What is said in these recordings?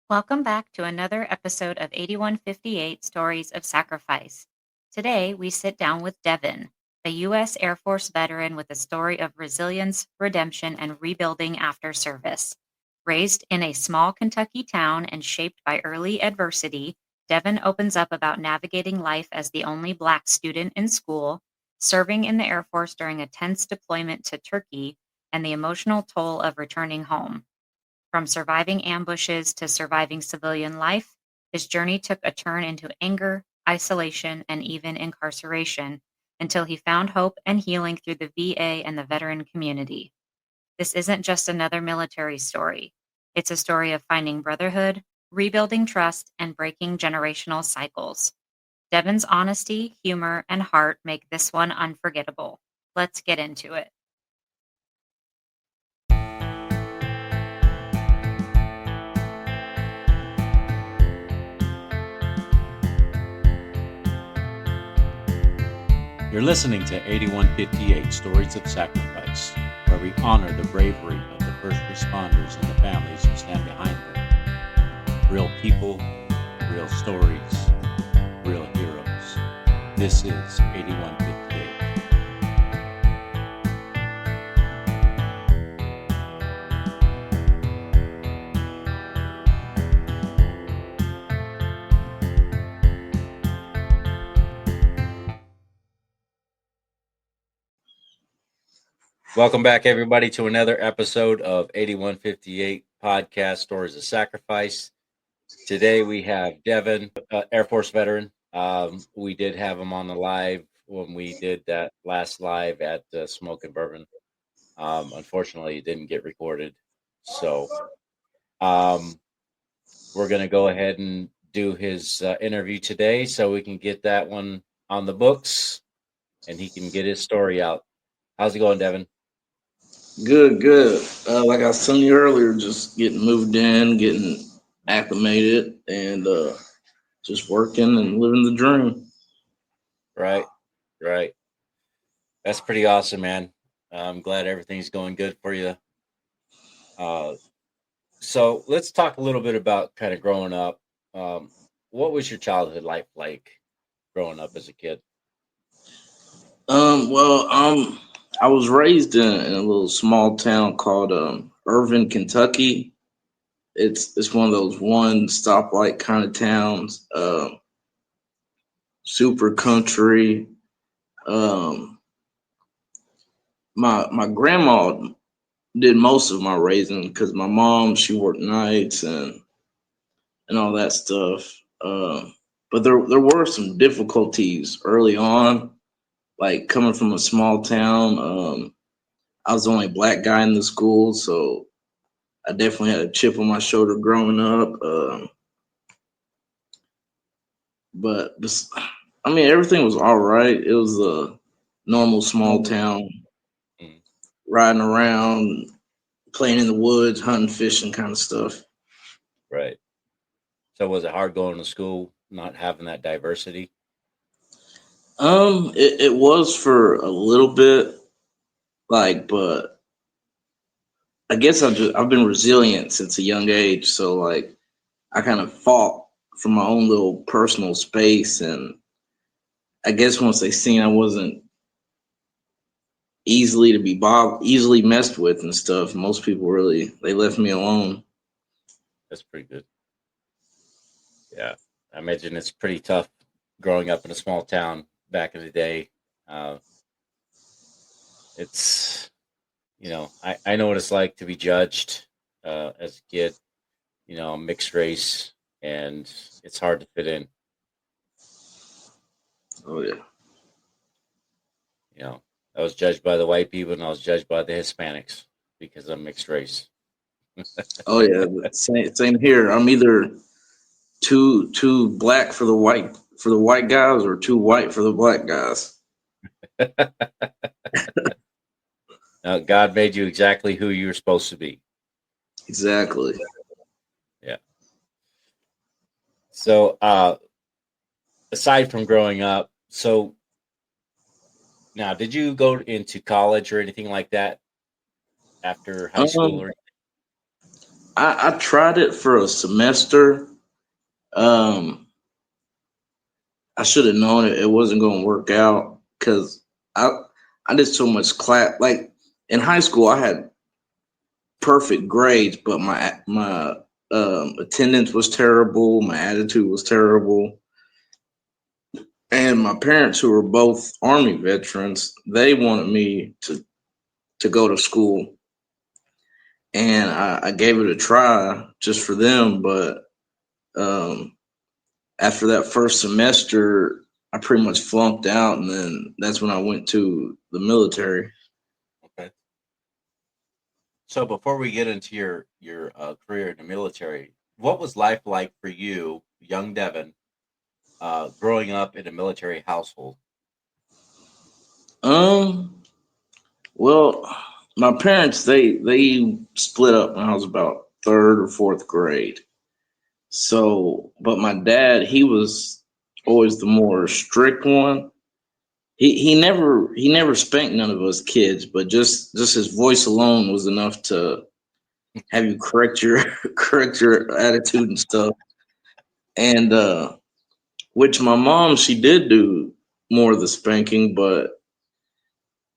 Welcome back to another episode of 8158 Stories of Sacrifice. Today, we sit down with Devan, a U.S. Air Force veteran with a story of resilience, redemption, and rebuilding after service. Raised in a small Kentucky town and shaped by early adversity, Devan opens up about navigating life as the only Black student in school, serving in the Air Force during a tense deployment to Turkey, and the emotional toll of returning home. From surviving ambushes to surviving civilian life, his journey took a turn into anger, isolation, and even incarceration until he found hope and healing through the VA and the veteran community. This isn't just another military story. It's a story of finding brotherhood, rebuilding trust, and breaking generational cycles. Devan's honesty, humor, and heart make this one unforgettable. Let's get into it. You're listening to 8158 Stories of Sacrifice, where we honor the bravery of the first responders and the families who stand behind them. Real people, real stories, real heroes. This is 8158. Welcome back, everybody, to another episode of 8158 Podcast Stories of Sacrifice. Today we have Devan, Air Force veteran. We did have him on the live when we did that last live at Smoke and Bourbon. Unfortunately, it didn't get recorded. So we're going to go ahead and do his interview today so we can get that one on the books and he can get his story out. How's it going, Devan? Good, good. Like I was telling you earlier, just getting moved in, getting acclimated, and just working and living the dream. Right, right. That's pretty awesome, man. I'm glad everything's going good for you. So let's talk a little bit about kind of growing up. What was your childhood life like growing up as a kid? I was raised in a little small town called Irvin, Kentucky. It's one of those one stoplight kind of towns. Super country. Um, my grandma did most of my raising because my mom she worked nights and all that stuff. But there were some difficulties early on, like coming from a small town. I was the only black guy in the school, so I definitely had a chip on my shoulder growing up. I mean, everything was all right. It was a normal small town, Mm, riding around, playing in the woods, hunting, fishing, kind of stuff. right. So was it hard going to school, not having that diversity? It was for a little bit, but I guess I've been resilient since a young age. So like I kind of fought for my own little personal space, and I guess once they seen I wasn't easily messed with and stuff, most people really they left me alone. That's pretty good. Yeah. I imagine it's pretty tough growing up in a small town back in the day. Uh, it's, I know what it's like to be judged as a kid, mixed race, and it's hard to fit in. Oh yeah, You know, I was judged by the white people and I was judged by the Hispanics because I'm mixed race. oh yeah. Same here. I'm either too black for the white guys or too white for the black guys. God made you exactly who you were supposed to be. Exactly. Yeah. So, aside from growing up, so now, did you go into college or anything like that after high school Um, or? I tried it for a semester. Um, I should have known it wasn't going to work out because I I did so much class. Like in high school, I had perfect grades, but my attendance was terrible. My attitude was terrible, and my parents, who were both Army veterans, they wanted me to go to school, and I gave it a try just for them. But um, after that first semester, I pretty much flunked out, and then that's when I went to the military. Okay. So before we get into your career in the military, what was life like for you, young Devin, growing up in a military household? Um, well, my parents they split up when I was about third or fourth grade. So, but my dad, he was always the more strict one. He never spanked none of us kids, but just his voice alone was enough to have you correct your correct your attitude and stuff. And which my mom, she did do more of the spanking, but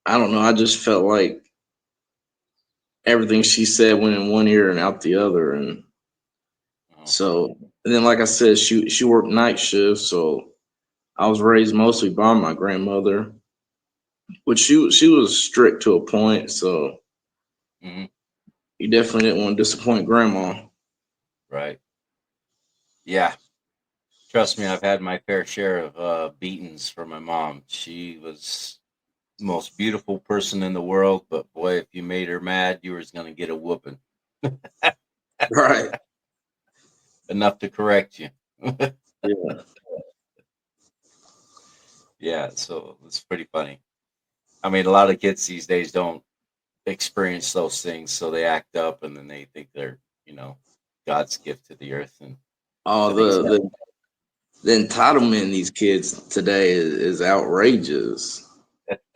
I don't know. I just felt like everything she said went in one ear and out the other, and Oh, so and then like I said, she worked night shifts, so I was raised mostly by my grandmother, which she was strict to a point, so hmm, you definitely didn't want to disappoint grandma. right. Yeah. Trust me, I've had my fair share of beatings from my mom. She was the most beautiful person in the world, but boy, if you made her mad, you was going to get a whooping. Right. Enough to correct you. Yeah. Yeah, so it's pretty funny. I mean, a lot of kids these days don't experience those things, so they act up and then they think they're, you know, God's gift to the earth and Oh, the things. the entitlement in these kids today is outrageous.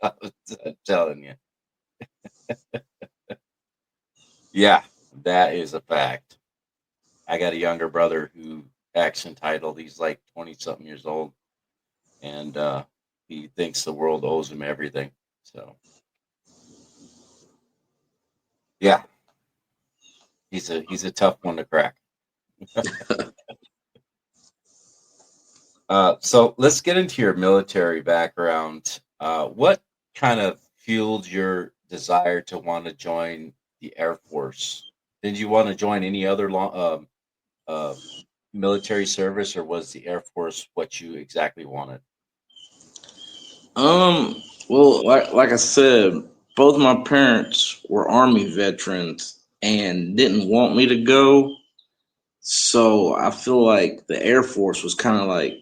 I'm telling you. Yeah, that is a fact. I got a younger brother who acts entitled. He's like 20 something years old and he thinks the world owes him everything. So, yeah, he's a tough one to crack. So let's get into your military background. What kind of fueled your desire to want to join the Air Force? Did you want to join any other uh, military service, or was the Air Force what you exactly wanted? Um, well, like I said, both my parents were Army veterans and didn't want me to go. So I feel like the Air Force was kind of like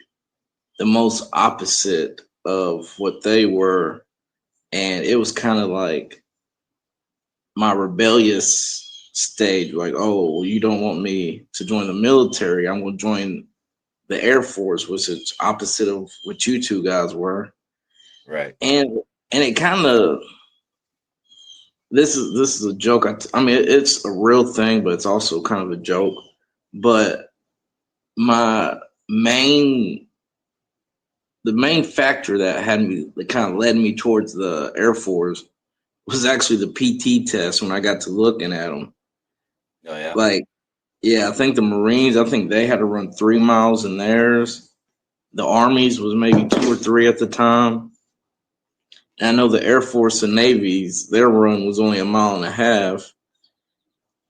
the most opposite of what they were. And it was kind of like my rebellious stage, like, oh, well, you don't want me to join the military. I'm going to join the Air Force, which is opposite of what you two guys were. Right. And it kind of, this is a joke. I mean, it's a real thing, but it's also kind of a joke. But my main the main factor that kind of led me towards the Air Force was actually the PT test when I got to looking at them. Oh yeah. Like, yeah, I think the Marines, I think they had to run 3 miles in theirs. The Armies was maybe 2 or 3 at the time. And I know the Air Force and Navy's, their run was only a mile and a half.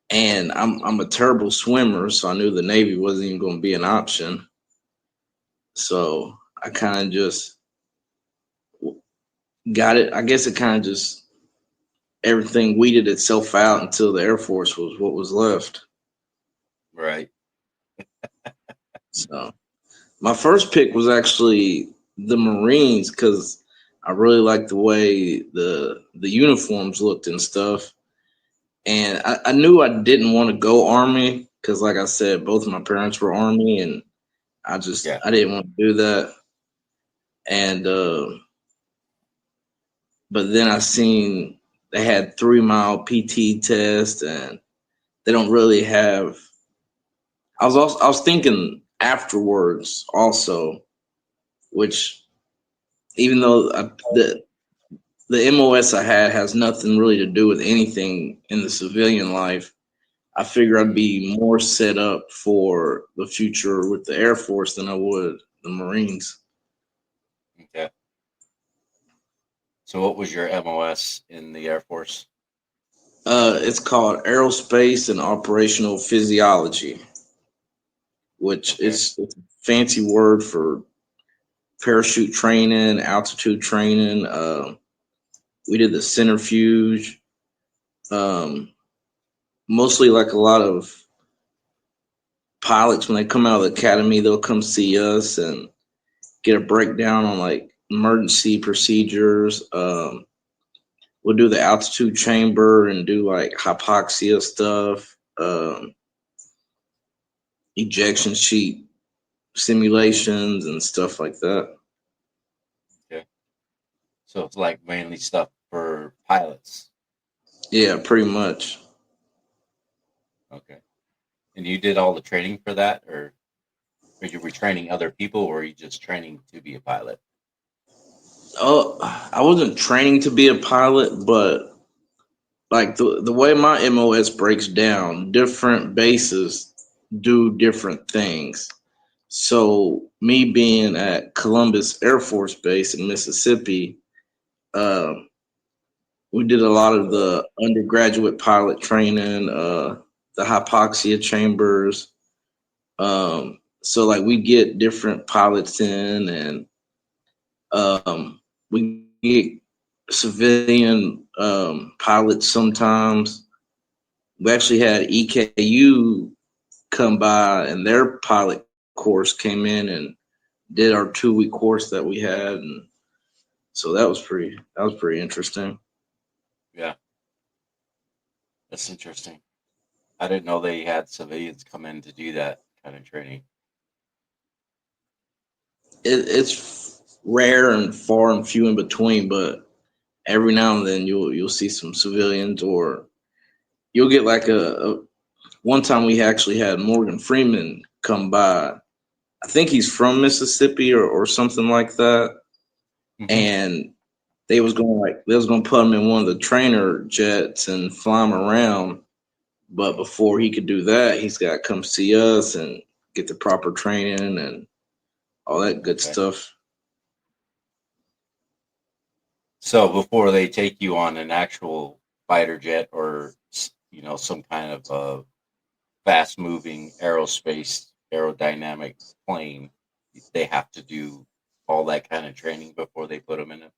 And I'm a terrible swimmer, so I knew the Navy wasn't even going to be an option. So I kind of just got it. I guess it kind of just everything weeded itself out until the Air Force was what was left. Right. So my first pick was actually the Marines because I really liked the way the uniforms looked and stuff. And I knew I didn't want to go Army because, like I said, both of my parents were Army, and Yeah. I didn't want to do that. And but then I seen they had 3 mile PT test, and they don't really have. I was thinking afterwards also, which even though the MOS I had has nothing really to do with anything in the civilian life, I figure I'd be more set up for the future with the Air Force than I would the Marines. Okay. So what was your MOS in the Air Force? It's called Aerospace and Operational Physiology, which Okay. it's a fancy word for parachute training, altitude training. We did the centrifuge. Mostly like a lot of pilots when they come out of the academy, they'll come see us and get a breakdown on like emergency procedures. We'll do the altitude chamber and do like hypoxia stuff, ejection sheet simulations and stuff like that. Okay. So it's like mainly stuff for pilots. Yeah, pretty much. Okay. And you did all the training for that, or you were training other people, or are you just training to be a pilot? Oh, I wasn't training to be a pilot, but like the way my MOS breaks down, different bases do different things. So me being at Columbus Air Force Base in Mississippi, uh, we did a lot of the undergraduate pilot training, the hypoxia chambers. So like we get different pilots in, and we get civilian pilots sometimes. We actually had EKU come by, and their pilot course came in and did our 2-week course that we had, and so that was pretty interesting. Yeah, that's interesting. I didn't know they had civilians come in to do that kind of training. It's rare and far and few in between, but every now and then you'll see some civilians, or you'll get like a one time we actually had Morgan Freeman come by. I think he's from Mississippi or something like that, Mm-hmm. and they was gonna put him in one of the trainer jets and fly him around. But before he could do that, he's got to come see us and get the proper training and all that good Okay. stuff. So before they take you on an actual fighter jet or some kind of fast moving aerospace aerodynamic plane, they have to do all that kind of training before they put them in it.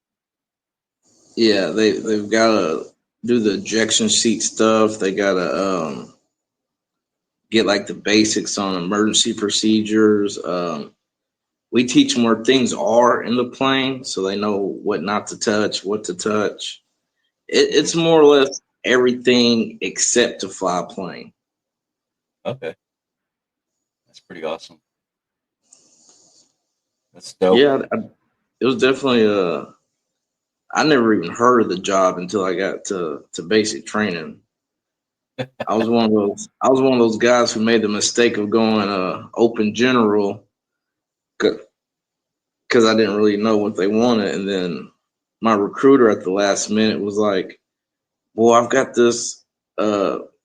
Yeah, they've got to do the ejection seat stuff. They got to get like the basics on emergency procedures. We teach them where things are in the plane, so they know what not to touch, what to touch. Mm-hmm. It's more or less everything except to fly a plane. Okay, that's pretty awesome. That's dope. Yeah, it was definitely I never even heard of the job until I got to basic training. I was one of those guys who made the mistake of going open general because I didn't really know what they wanted, and then my recruiter at the last minute was like, "Well, I've got this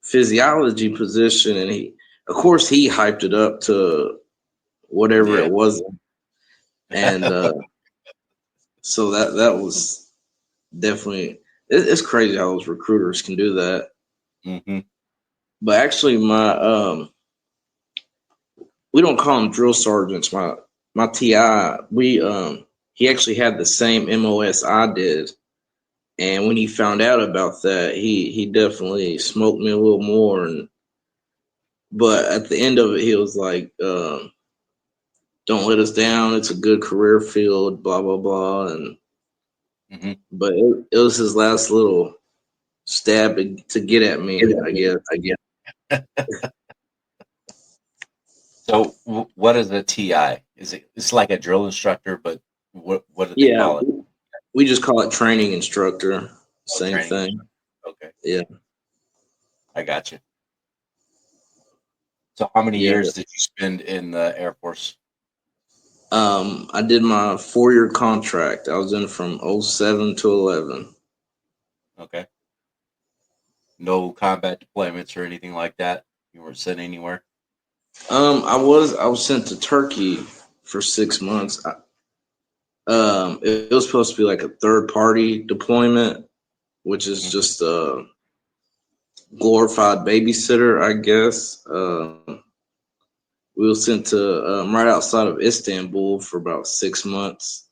physiology position," and of course, he hyped it up to whatever Yeah. it was, and so that was definitely it's crazy how those recruiters can do that. Mm-hmm. But actually, my we don't call them drill sergeants. My TI, he actually had the same MOS I did, and when he found out about that, he definitely smoked me a little more. But at the end of it, he was like, "Don't let us down. It's a good career field." Blah blah blah. And Mm-hmm. but it was his last little stab to get at me, I guess. So, what is a TI? It's like a drill instructor, but what do they Yeah, call it? we just call it training instructor. Oh, Same training thing. instructor. Okay, Yeah. I got you. So how many Yeah. years did you spend in the Air Force? I did my 4-year contract. I was in from '07 to 11. Okay. No combat deployments or anything like that? You weren't sent anywhere? I was sent to Turkey for 6 months. It was supposed to be like a third party deployment, which is Mhm. just a glorified babysitter, I guess. We were sent to right outside of Istanbul for about 6 months.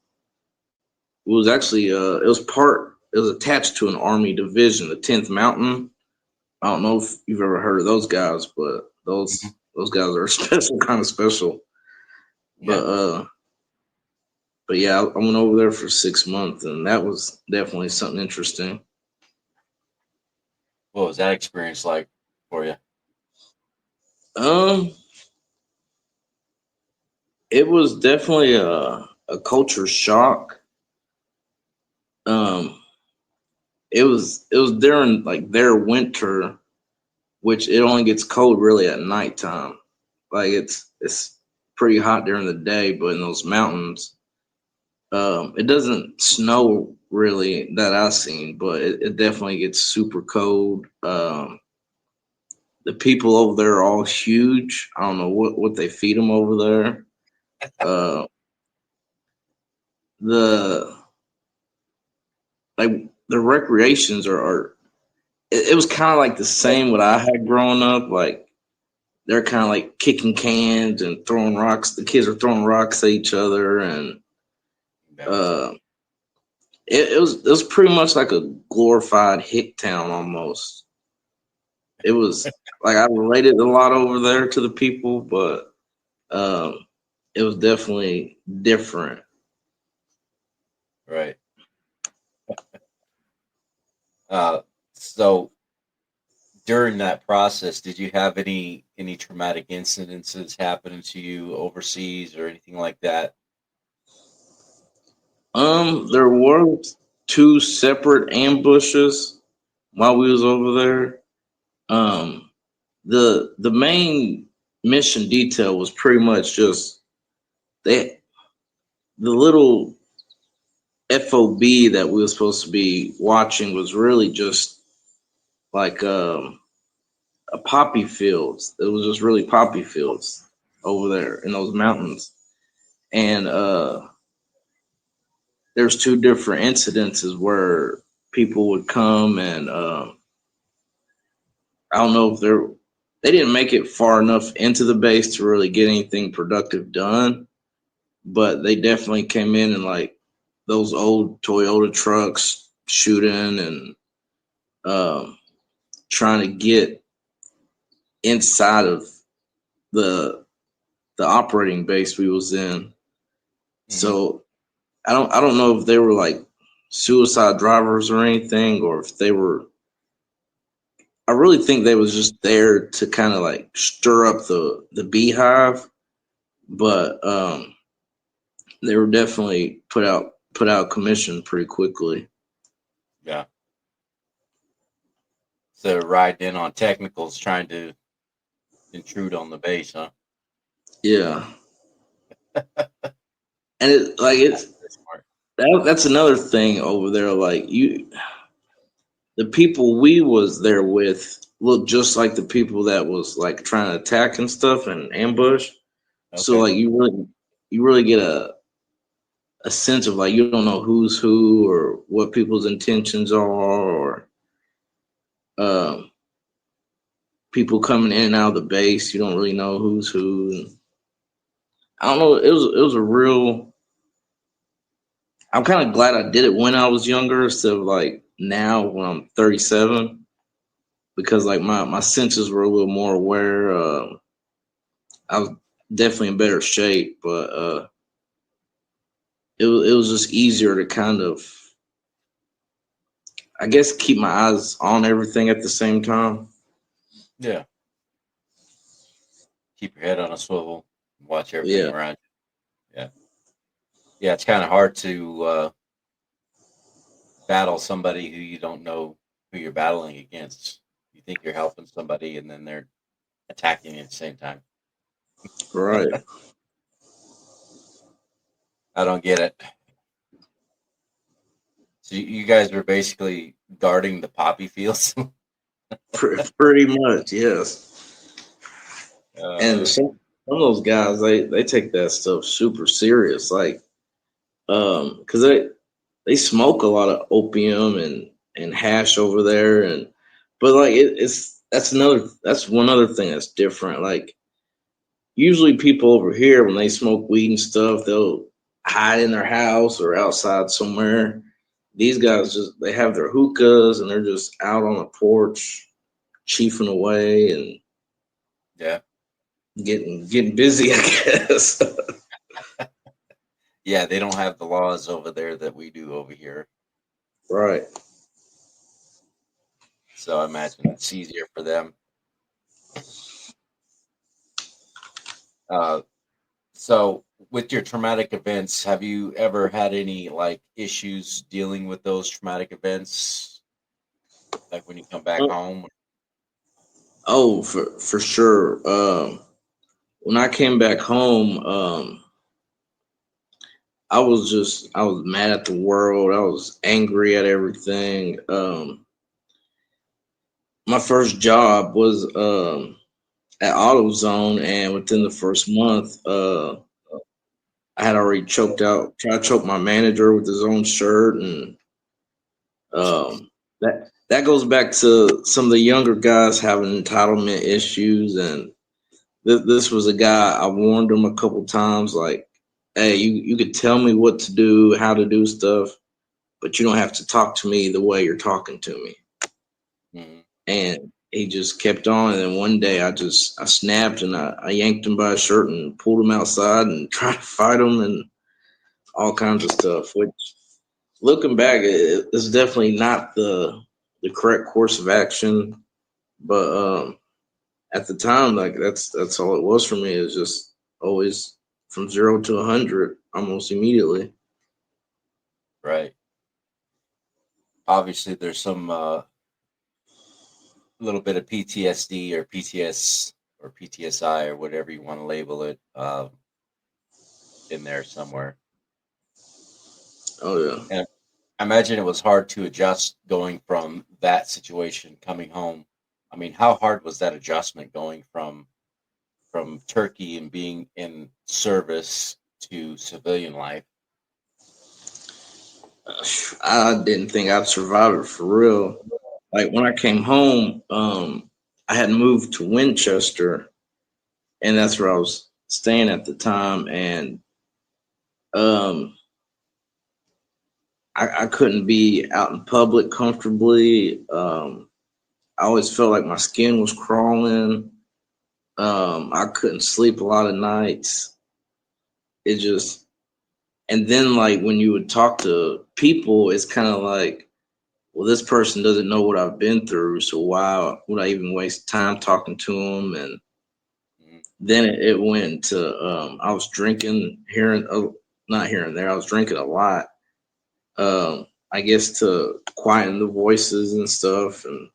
It was actually it was attached to an army division, the 10th Mountain. I don't know if you've ever heard of those guys, but Mhm. those guys are special, kind of special. Yeah. But yeah, I went over there for 6 months, and that was definitely something interesting. What was that experience like for you? Um, it was definitely a culture shock. Um, it was during like their winter, which it only gets cold really at nighttime. Like it's pretty hot during the day, but in those mountains, it doesn't snow really that I've seen, but it definitely gets super cold. The people over there are all huge. I don't know what they feed them over there. Uh, the like the recreations are it was kind of like the same what I had growing up. Like they're kind of like kicking cans and throwing rocks. The kids are throwing rocks at each other, and Yeah. uh, it was pretty much like a glorified hick town almost. It was like I related a lot over there to the people, but um, it was definitely different. Right. Uh, so during that process, did you have any traumatic incidences happening to you overseas or anything like that? There were two separate ambushes while we was over there. Um, the main mission detail was pretty much just they the little FOB that we were supposed to be watching was really just like a poppy fields. It was just really poppy fields over there in those mountains. And there's two different incidences where people would come and I don't know if they didn't make it far enough into the base to really get anything productive done, but they definitely came in and like those old Toyota trucks shooting and um, trying to get inside of the the operating base we was in. Hmm. So I don't know if they were like suicide drivers or anything, or if they were. I really think they was just there to kind of like stir up the beehive, but they were definitely put out commission pretty quickly. Yeah. So riding in on technicals trying to intrude on the base, huh? Yeah, and it like That's it's very smart. that's another thing over there. Like the people we was there with looked just like the people that was like trying to attack and stuff and ambush. So Okay. like you really get a sense of like you don't know who's who or what people's intentions are or um, people coming in and out of the base. You don't really know who's who. I don't know. It was a real. I'm kind of glad I did it when I was younger instead of like now when I'm 37 because like my senses were a little more aware. I was definitely in better shape, but it was just easier to kind of I guess keep my eyes on everything at the same time. Yeah. Keep your head on a swivel. Watch everything Yeah, around you. Yeah. Yeah. It's kind of hard to battle somebody who you don't know who you're battling against. You think you're helping somebody, and then they're attacking you at the same time. Right. I don't get it. So you guys were basically guarding the poppy fields. Pretty much, yes. And uh, some of those guys, they take that stuff super serious, like, because they smoke a lot of opium and hash over there, and but like it's that's one other thing that's different. Like usually people over here when they smoke weed and stuff, they'll hide in their house or outside somewhere. These guys just they have their hookahs and they're just out on the porch chiefing away and yeah, getting busy, I guess. yeah, they don't have the laws over there that we do over here. Right. So I imagine it's easier for them. Uh, so with your traumatic events, have you ever had any like issues dealing with those traumatic events? Like when you come back home? Oh, for sure. When I came back home, I was mad at the world. I was angry at everything. My first job was at AutoZone, and within the first month, I had already tried to choke my manager with his own shirt, and Jeez. that goes back to some of the younger guys having entitlement issues, and this was a guy I warned him a couple times, like, hey, you could tell me what to do, how to do stuff, but you don't have to talk to me the way you're talking to me. Mhm. And he just kept on. And then one day I snapped and I yanked him by his shirt and pulled him outside and tried to fight him and all kinds of stuff, which looking back, it's definitely not the correct course of action. But at the time, like that's all it was for me. It was just always from 0 to 100 almost immediately. Right. Obviously, there's some little bit of PTSD or PTS or PTSI or whatever you want to label it in there somewhere. Oh yeah. And I imagine it was hard to adjust going from that situation coming home. I mean, how hard was that adjustment going from Turkey and being in service to civilian life? I didn't think I'd survive it for real. Like when I came home, I had moved to Winchester, and that's where I was staying at the time. And um, I couldn't be out in public comfortably. I always felt like my skin was crawling. I couldn't sleep a lot of nights. It just, and then like when you would talk to people, it's kind of like, well, this person doesn't know what I've been through, so why would I even waste time talking to them? And Mhm. then it went to I was drinking not here and there. I was drinking a lot. I guess to quieten the voices and stuff, and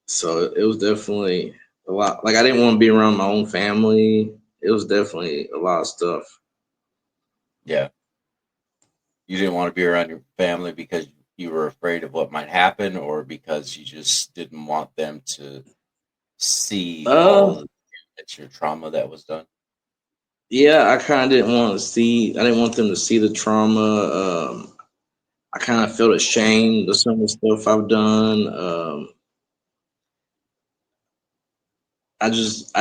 so it was definitely a lot. Like I didn't want to be around my own family. It was definitely a lot of stuff. Yeah. You didn't want to be around your family because you were afraid of what might happen or because you just didn't want them to see all Uh, of your trauma that was done. yeah, I kind of didn't want to see. I didn't want them to see the trauma. I kind of felt ashamed of some of the stuff I've done. I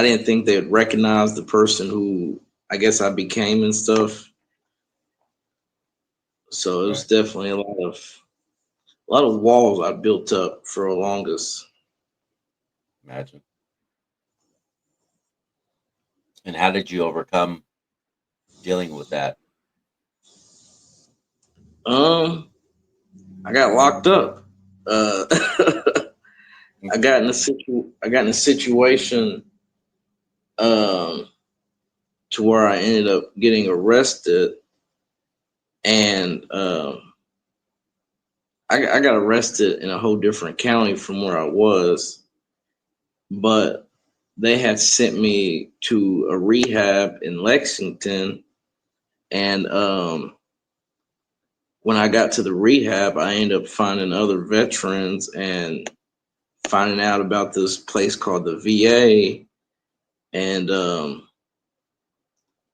didn't think they'd recognize the person who I guess I became and stuff. So it was Right. definitely a lot of walls I built up for the longest. Imagine. And how did you overcome dealing with that? Um, I got locked up. Uh, I got in a situation um to where I ended up getting arrested, and I got arrested in a whole different county from where I was, but they had sent me to a rehab in Lexington, and when I got to the rehab, I ended up finding other veterans and finding out about this place called the VA. And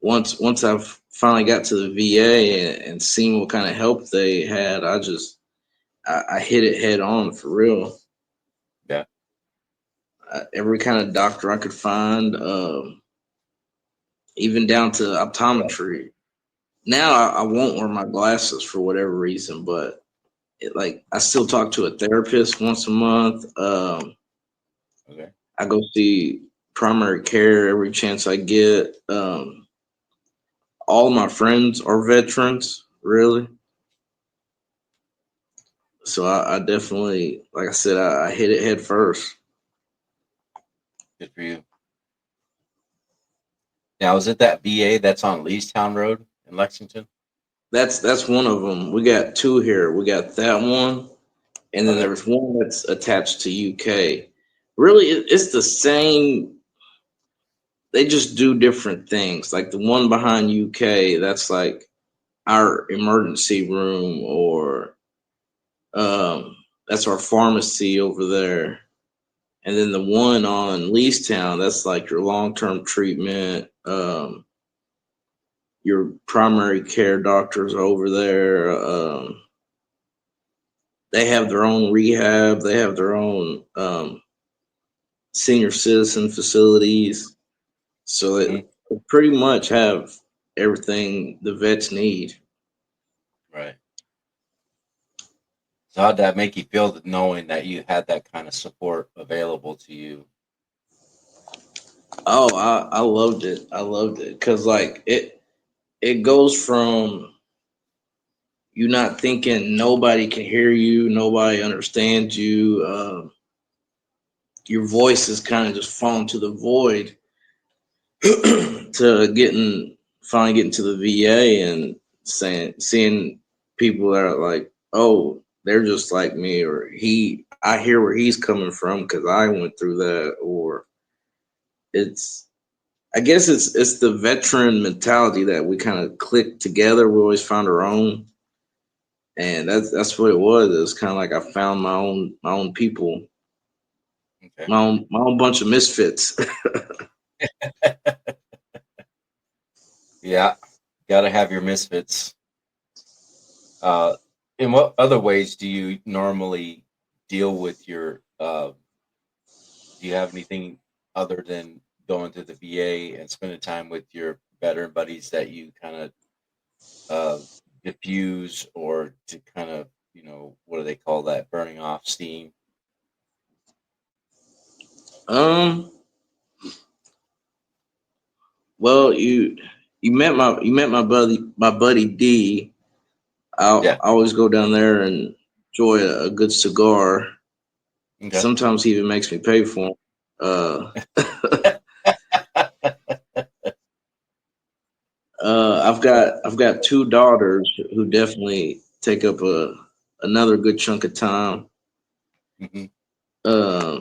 once I finally got to the VA and seen what kind of help they had, I hit it head on for real. Yeah. Every kind of doctor I could find, even down to optometry. Now I won't wear my glasses for whatever reason, but I still talk to a therapist once a month. Okay. I go see primary care every chance I get. All my friends are veterans, really. So I definitely, like I said, I hit it head first. Good for you. Now, is it that VA that's on Leestown Road in Lexington? That's one of them. We got two here. We got that one, and then Okay. there's one that's attached to UK. Really, it's the same. They just do different things. Like the one behind UK, that's like our emergency room, or that's our pharmacy over there. And then the one on Leestown, that's like your long term treatment. Your primary care doctors over there. They have their own rehab. They have their own senior citizen facilities. So Mm-hmm. they pretty much have everything the vets need. Right. So how'd that make you feel knowing that you had that kind of support available to you? Oh, I loved it. I loved it because like it goes from you not thinking nobody can hear you, nobody understands you. Your voice is kind of just falling to the void to finally getting to the VA and seeing people that are like, oh, they're just like me, or I hear where he's coming from because I went through that, or it's I guess it's the veteran mentality that we kind of click together. We always found our own, and that's what it was. It was kind of like I found my own people, Okay. my own bunch of misfits. Yeah. Got to have your misfits. Uh, in what other ways do you normally deal with your? Do you have anything other than going to the VA and spending time with your veteran buddies that you kind of uh, diffuse or to kind of what do they call that? Burning off steam. um, well, you met my buddy D. Yeah. I always go down there and enjoy a good cigar. Okay. Sometimes he even makes me pay for 'em. I've got two daughters who definitely take up another good chunk of time. Hmm. Uh,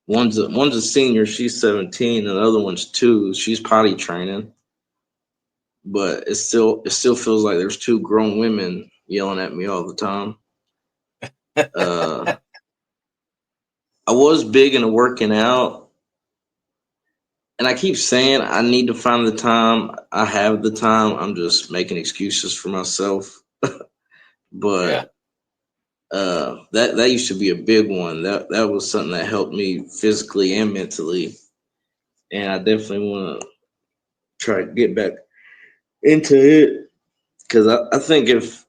one's a senior, she's 17, and the other one's 2. She's potty training, but it still feels like there's two grown women yelling at me all the time. Uh, I was big into working out, and I keep saying I need to find the time. I have the time. I'm just making excuses for myself. Yeah. But that used to be a big one. That was something that helped me physically and mentally, and I definitely want to try to get back into it because I think if,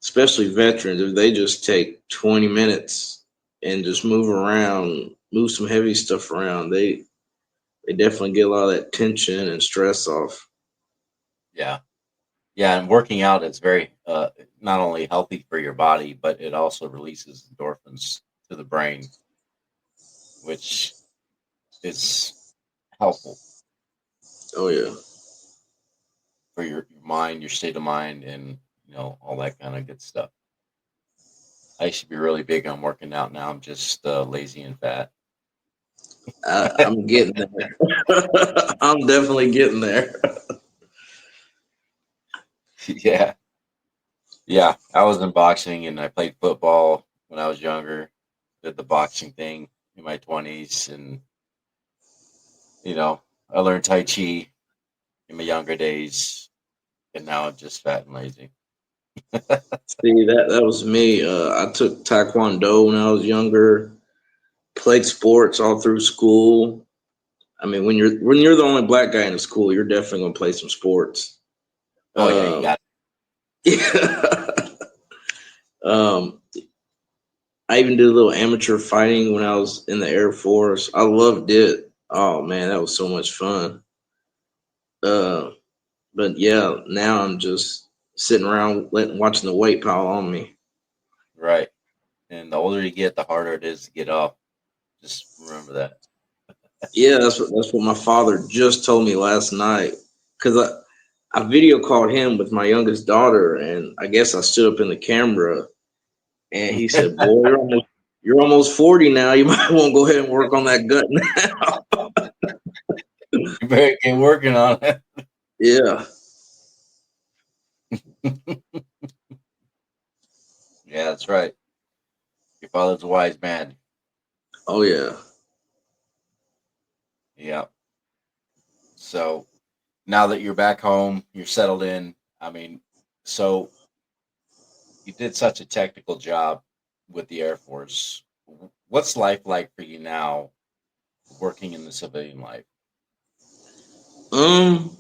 especially veterans, if they just take 20 minutes and just move around, move some heavy stuff around, they definitely get a lot of that tension and stress off. Yeah. Yeah. And working out is very not only healthy for your body, but it also releases endorphins to the brain, which is helpful Oh yeah. for your mind, your state of mind, and all that kind of good stuff. I used to be really big on working out. Now I'm just lazy and fat. I'm getting there. I'm definitely getting there. Yeah. Yeah. I was in boxing and I played football when I was younger. Did the boxing thing in my 20s. And, I learned Tai Chi in my younger days. And now I'm just fat and lazy. See, that was me. I took Taekwondo when I was younger. Played sports all through school. I mean, when you're the only black guy in the school, you're definitely gonna play some sports. Oh, yeah. You Um, got um, I even did a little amateur fighting when I was in the Air Force. I loved it. Oh man, that was so much fun. Uh, but yeah, now I'm just sitting around watching the weight pile on me. right. And the older you get, the harder it is to get off. Just remember that. Yeah, that's what my father just told me last night. Cause I video called him with my youngest daughter, and I guess I stood up in the camera, and he said, "Boy, you're almost 40 now. You might want to go ahead and work on that gut now." You better get working on it. Yeah. Yeah, that's right. Your father's a wise man. Oh yeah. Yeah. So now that you're back home, you're settled in. I mean, so you did such a technical job with the Air Force. What's life like for you now working in the civilian life? Um,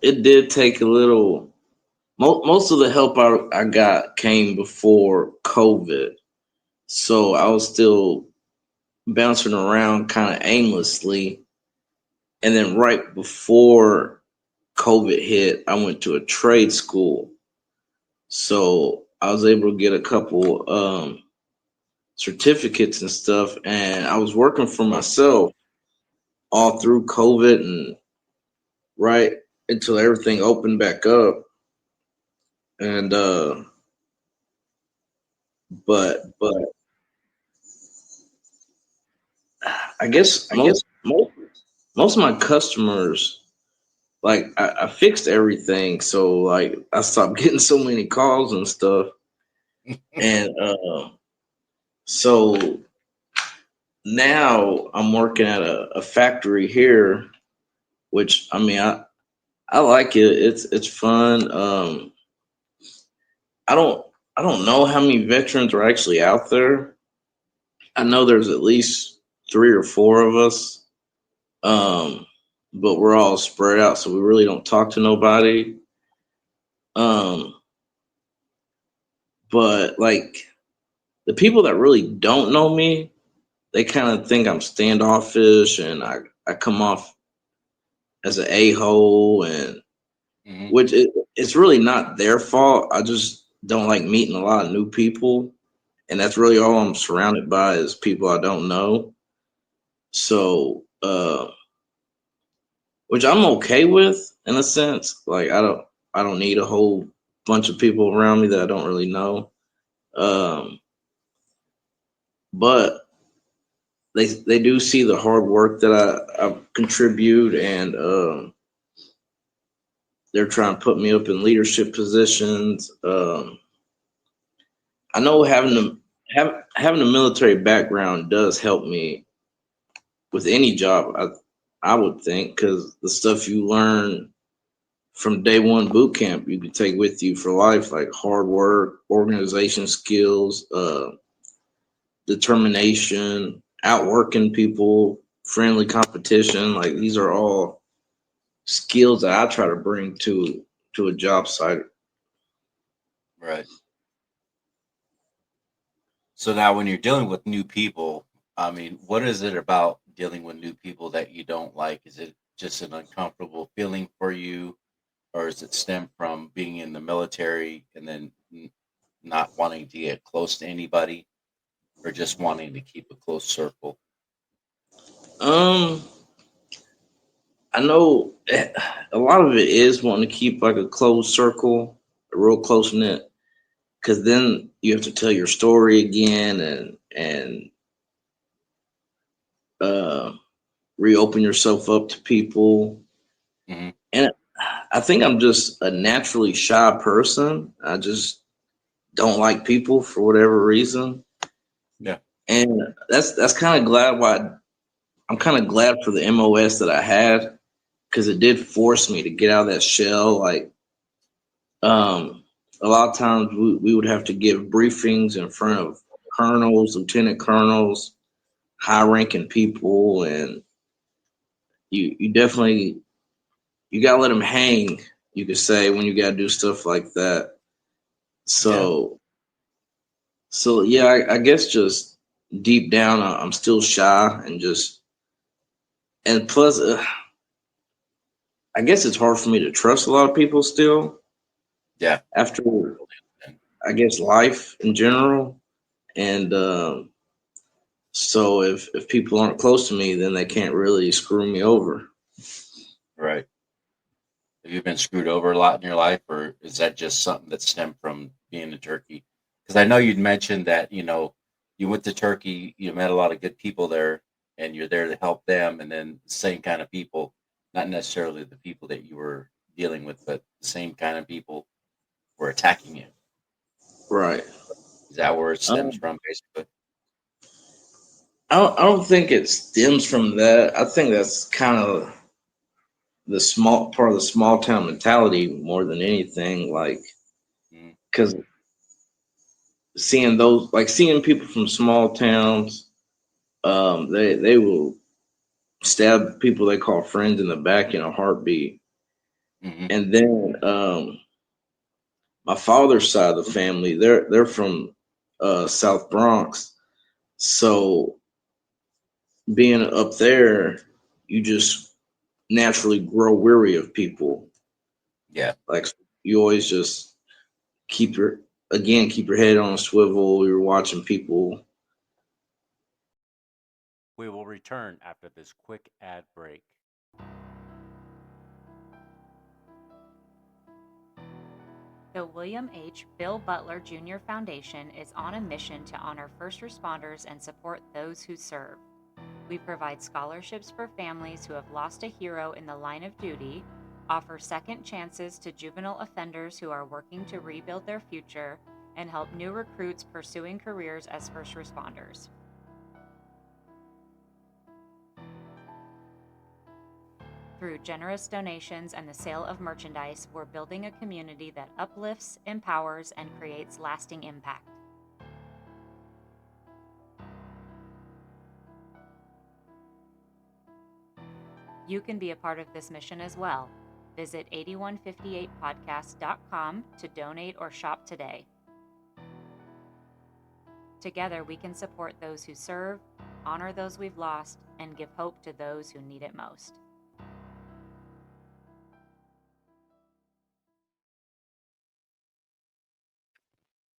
it did take a little. Most of the help I got came before COVID, so I was still bouncing around kind of aimlessly. And then right before COVID hit, I went to a trade school. So I was able to get a couple certificates and stuff. And I was working for myself all through COVID and right until everything opened back up. And but I guess most of my customers, like I fixed everything, so like I stopped getting so many calls and stuff. And so now I'm working at a factory here, which I mean I like it. It's fun. I don't I don't know how many veterans are actually out there. I know there's at least three or four of us. Um, but we're all spread out, so we really don't talk to nobody. Um, but like the people that really don't know me, they kind of think I'm standoffish and I come off as an a-hole, and Hmm. which it's really not their fault. I just don't like meeting a lot of new people, and that's really all I'm surrounded by is people I don't know. So, which I'm okay with in a sense. Like I don't need a whole bunch of people around me that I don't really know. Um, but they do see the hard work that I contribute, and they're trying to put me up in leadership positions. I know having a military background does help me with any job. I would think because the stuff you learn from day one boot camp you can take with you for life, like hard work, organization skills, determination, outworking people, friendly competition. Like these are all skills that I try to bring to a job site. Right. So now when you're dealing with new people, I mean, what is it about dealing with new people that you don't like? Is it just an uncomfortable feeling for you? Or does it stem from being in the military and then not wanting to get close to anybody or just wanting to keep a close circle? Um, I know a lot of it is wanting to keep like a closed circle, a real close knit, because then you have to tell your story again, and uh, reopen yourself up to people. Hmm. And I think I'm just a naturally shy person. I just don't like people for whatever reason. Yeah. And that's kind of glad why I'm kind of glad for the MOS that I had, because it did force me to get out of that shell. Like, um, a lot of times we would have to give briefings in front of colonels, lieutenant colonels, high ranking people, and you definitely you gotta let them hang. You could say when you gotta do stuff like that. Yeah. So yeah, I guess just deep down, I'm still shy and just and plus, I guess it's hard for me to trust a lot of people still Yeah. after I guess life in general. And so if people aren't close to me, then they can't really screw me over. Right. Have you been screwed over a lot in your life, or is that just something that stemmed from being in Turkey? Because I know you'd mentioned that you went to Turkey, you met a lot of good people there, and you're there to help them, and then the same kind of people, not necessarily the people that you were dealing with, but the same kind of people were attacking you. Right. Is that where it stems Um, from, basically? I don't think it stems from that. I think that's kind of the small part of the small town mentality more than anything. Like, Mm, because seeing people from small towns, they will stab people they call friends in the back in a heartbeat. hmm. And then my father's side of the family, they're from South Bronx, so being up there, you just naturally grow weary of people. Yeah. Like, you always just keep your head on a swivel. You're watching people. We will return after this quick ad break. The William H. Bill Butler Jr. Foundation is on a mission to honor first responders and support those who serve. We provide scholarships for families who have lost a hero in the line of duty, offer second chances to juvenile offenders who are working to rebuild their future, and help new recruits pursuing careers as first responders. Through generous donations and the sale of merchandise, we're building a community that uplifts, empowers, and creates lasting impact. You can be a part of this mission as well. Visit 8158podcast.com to donate or shop today. Together, we can support those who serve, honor those we've lost, and give hope to those who need it most.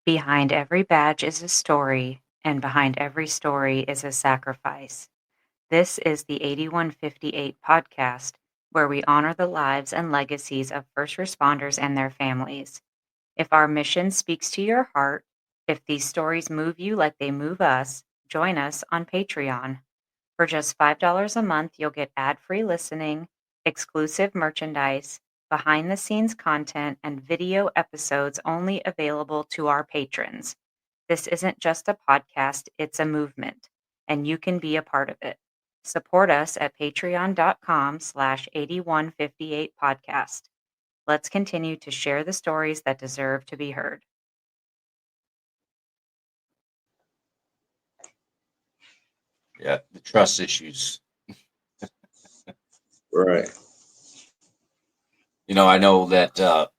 Behind every badge is a story, and behind every story is a sacrifice. This is the 8158 podcast, where we honor the lives and legacies of first responders and their families. If our mission speaks to your heart, if these stories move you like they move us, join us on Patreon. For just $5 a month, you'll get ad free listening, exclusive merchandise, behind the scenes content, and video episodes only available to our patrons. This isn't just a podcast, it's a movement, and you can be a part of it. Support us at patreon.com/8158podcast. Let's continue to share the stories that deserve to be heard. Yeah. The trust issues. Right. I know that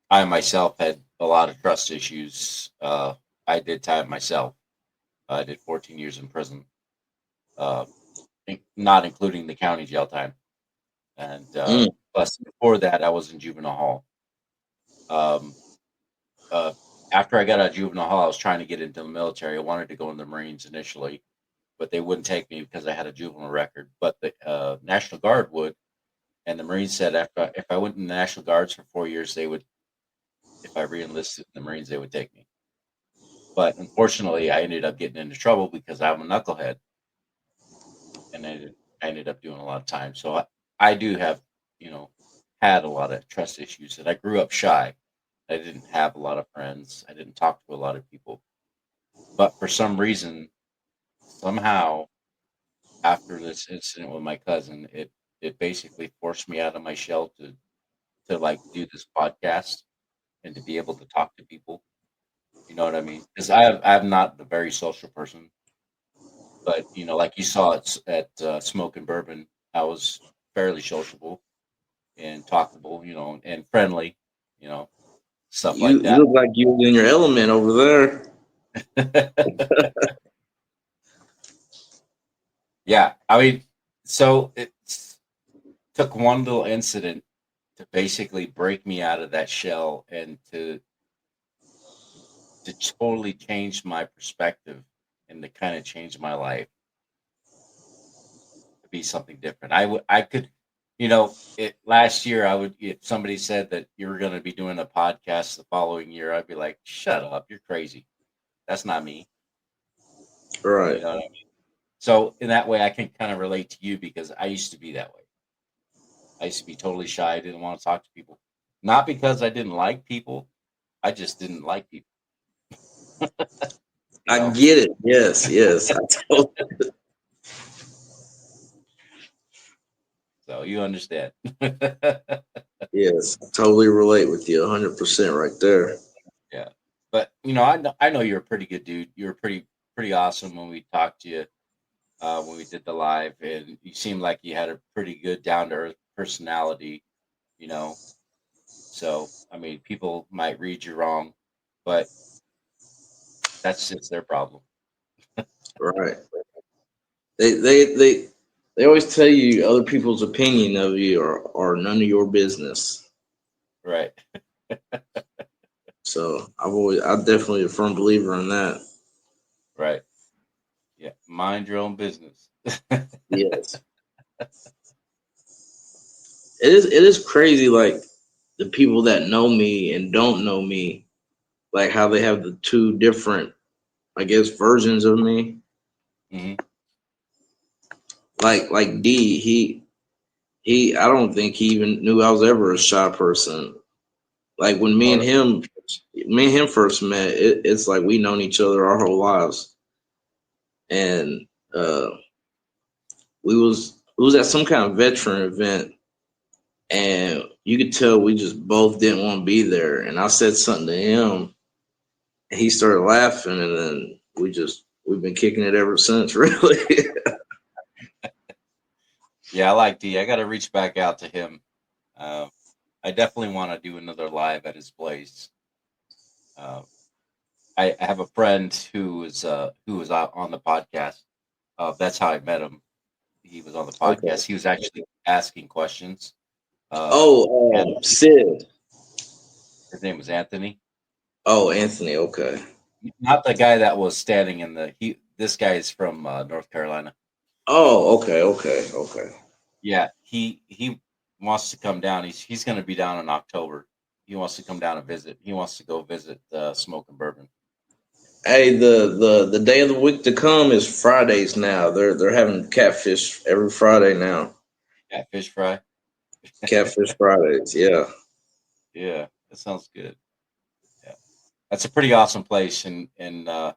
I myself had a lot of trust issues. I did time myself. I did 14 years in prison, uh, not including the county jail time. And Mm, plus, before that, I was in juvenile hall. Um, uh, After I got out of juvenile hall, I was trying to get into the military. I wanted to go in the Marines initially, but they wouldn't take me because I had a juvenile record. But the National Guard would, and the Marines said if I went in the National Guards for 4 years, they would, if I reenlisted in the Marines, they would take me. But unfortunately, I ended up getting into trouble because I'm a knucklehead. and I ended up doing a lot of time. So I do have, had a lot of trust issues, and I grew up shy. I didn't have a lot of friends. I didn't talk to a lot of people. But for some reason, somehow, after this incident with my cousin, it basically forced me out of my shell to like do this podcast and to be able to talk to people. You know what I mean? Because I'm not a very social person, but like you saw at Smoke and Bourbon, I was fairly sociable and talkable, and friendly, you know, stuff like You that. look like you were in your element over there. Yeah, I mean, so it took one little incident to basically break me out of that shell and to totally change my perspective and to kind of change my life to be something different. I could, last year I would, if somebody said that you were going to be doing a podcast the following year, I'd be like, shut up, you're crazy. That's not me. You Right. know what I mean? So in that way, I can kind of relate to you because I used to be that way. I used to be totally shy. I didn't want to talk to people. Not because I didn't like people. I just didn't like people, you I know? get it. Yes, yes. So you understand. Yes, I totally relate with you 100% right there. Yeah. But I know you're a pretty good dude. You were pretty awesome when we talked to you when we did the live, and you seemed like you had a pretty good down to earth personality, you know. So I mean, people might read you wrong, but that's just their problem. Right. They always tell you other people's opinion of you are none of your business. Right. So I'm definitely a firm believer in that. Right. Yeah. Mind your own business. Yes. It is crazy, like the people that know me and don't know me, like how they have the two different, I guess, versions of me. Hmm. Like D, I don't think he even knew I was ever a shy person. Like when Or me and him first met, it's like we known each other our whole lives, and uh, we was at some kind of veteran event, and you could tell we just both didn't want to be there. And I said something to him, and he started laughing, and then we've been kicking it ever since. Really. yeah, I like D. I got to reach back out to him. Uh, I definitely want to do another live at his place. Uh, I have a friend who was out on the podcast. That's how I met him. He was on the Okay. podcast. He was actually asking questions. Uh, and Oh, Sid. his name was Anthony. Oh, Anthony. Okay. Not the guy that was standing in the he. This guy is from North Carolina. Oh, okay. Okay. Okay. Yeah, he wants to come down. He's going to be down in October. He wants to come down and visit. He wants to go visit Smoke and Bourbon. Hey, the day of the week to come is Fridays now. They're having catfish every Friday now. Yeah, fish fry. Catfish Fridays, yeah. Yeah, that sounds good. Yeah, that's a pretty awesome place, and I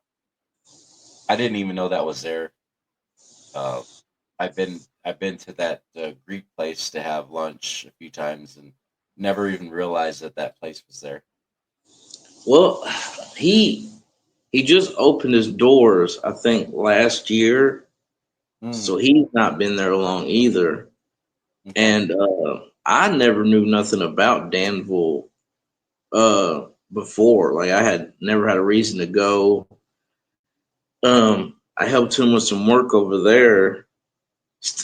didn't even know that was there. Uh, I've been to that Greek place to have lunch a few times, and never even realized that that place was there. Well, he he just opened his doors, I think, last year, so Mm, he's not been there long either. okay. And I never knew nothing about Danville before. Like I had never had a reason to go. I helped him with some work over there.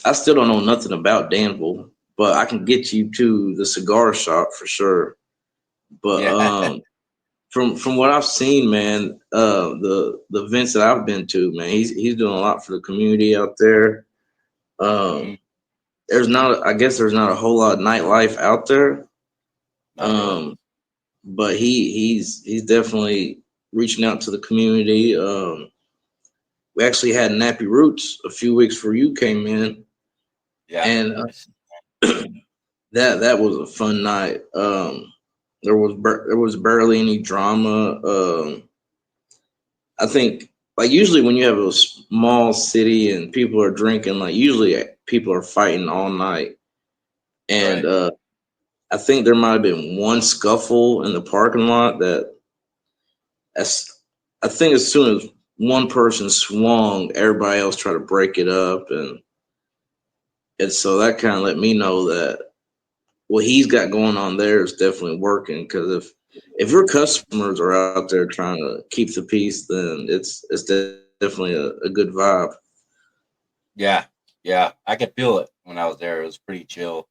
I still don't know nothing about Danville, but I can get you to the cigar shop for sure. But Yeah. from what I've seen, man, the events that I've been to, man, he's doing a lot for the community out there. Mhm. Um, I guess there's not a whole lot of nightlife out there. Not really. Um, but he's definitely reaching out to the community. we actually had Nappy Roots a few weeks before you came in, Yeah. and that was a fun night. There was barely any drama. I think like usually when you have a small city and people are drinking, like usually people are fighting all night, and Right. I think there might have been one scuffle in the parking lot as I think as soon as one person swung, everybody else tried to break it up, and so that kind of let me know that what he's got going on there is definitely working. Because if your customers are out there trying to keep the peace, then it's definitely a good vibe. Yeah. Yeah. I could feel it when I was there. It was pretty chill,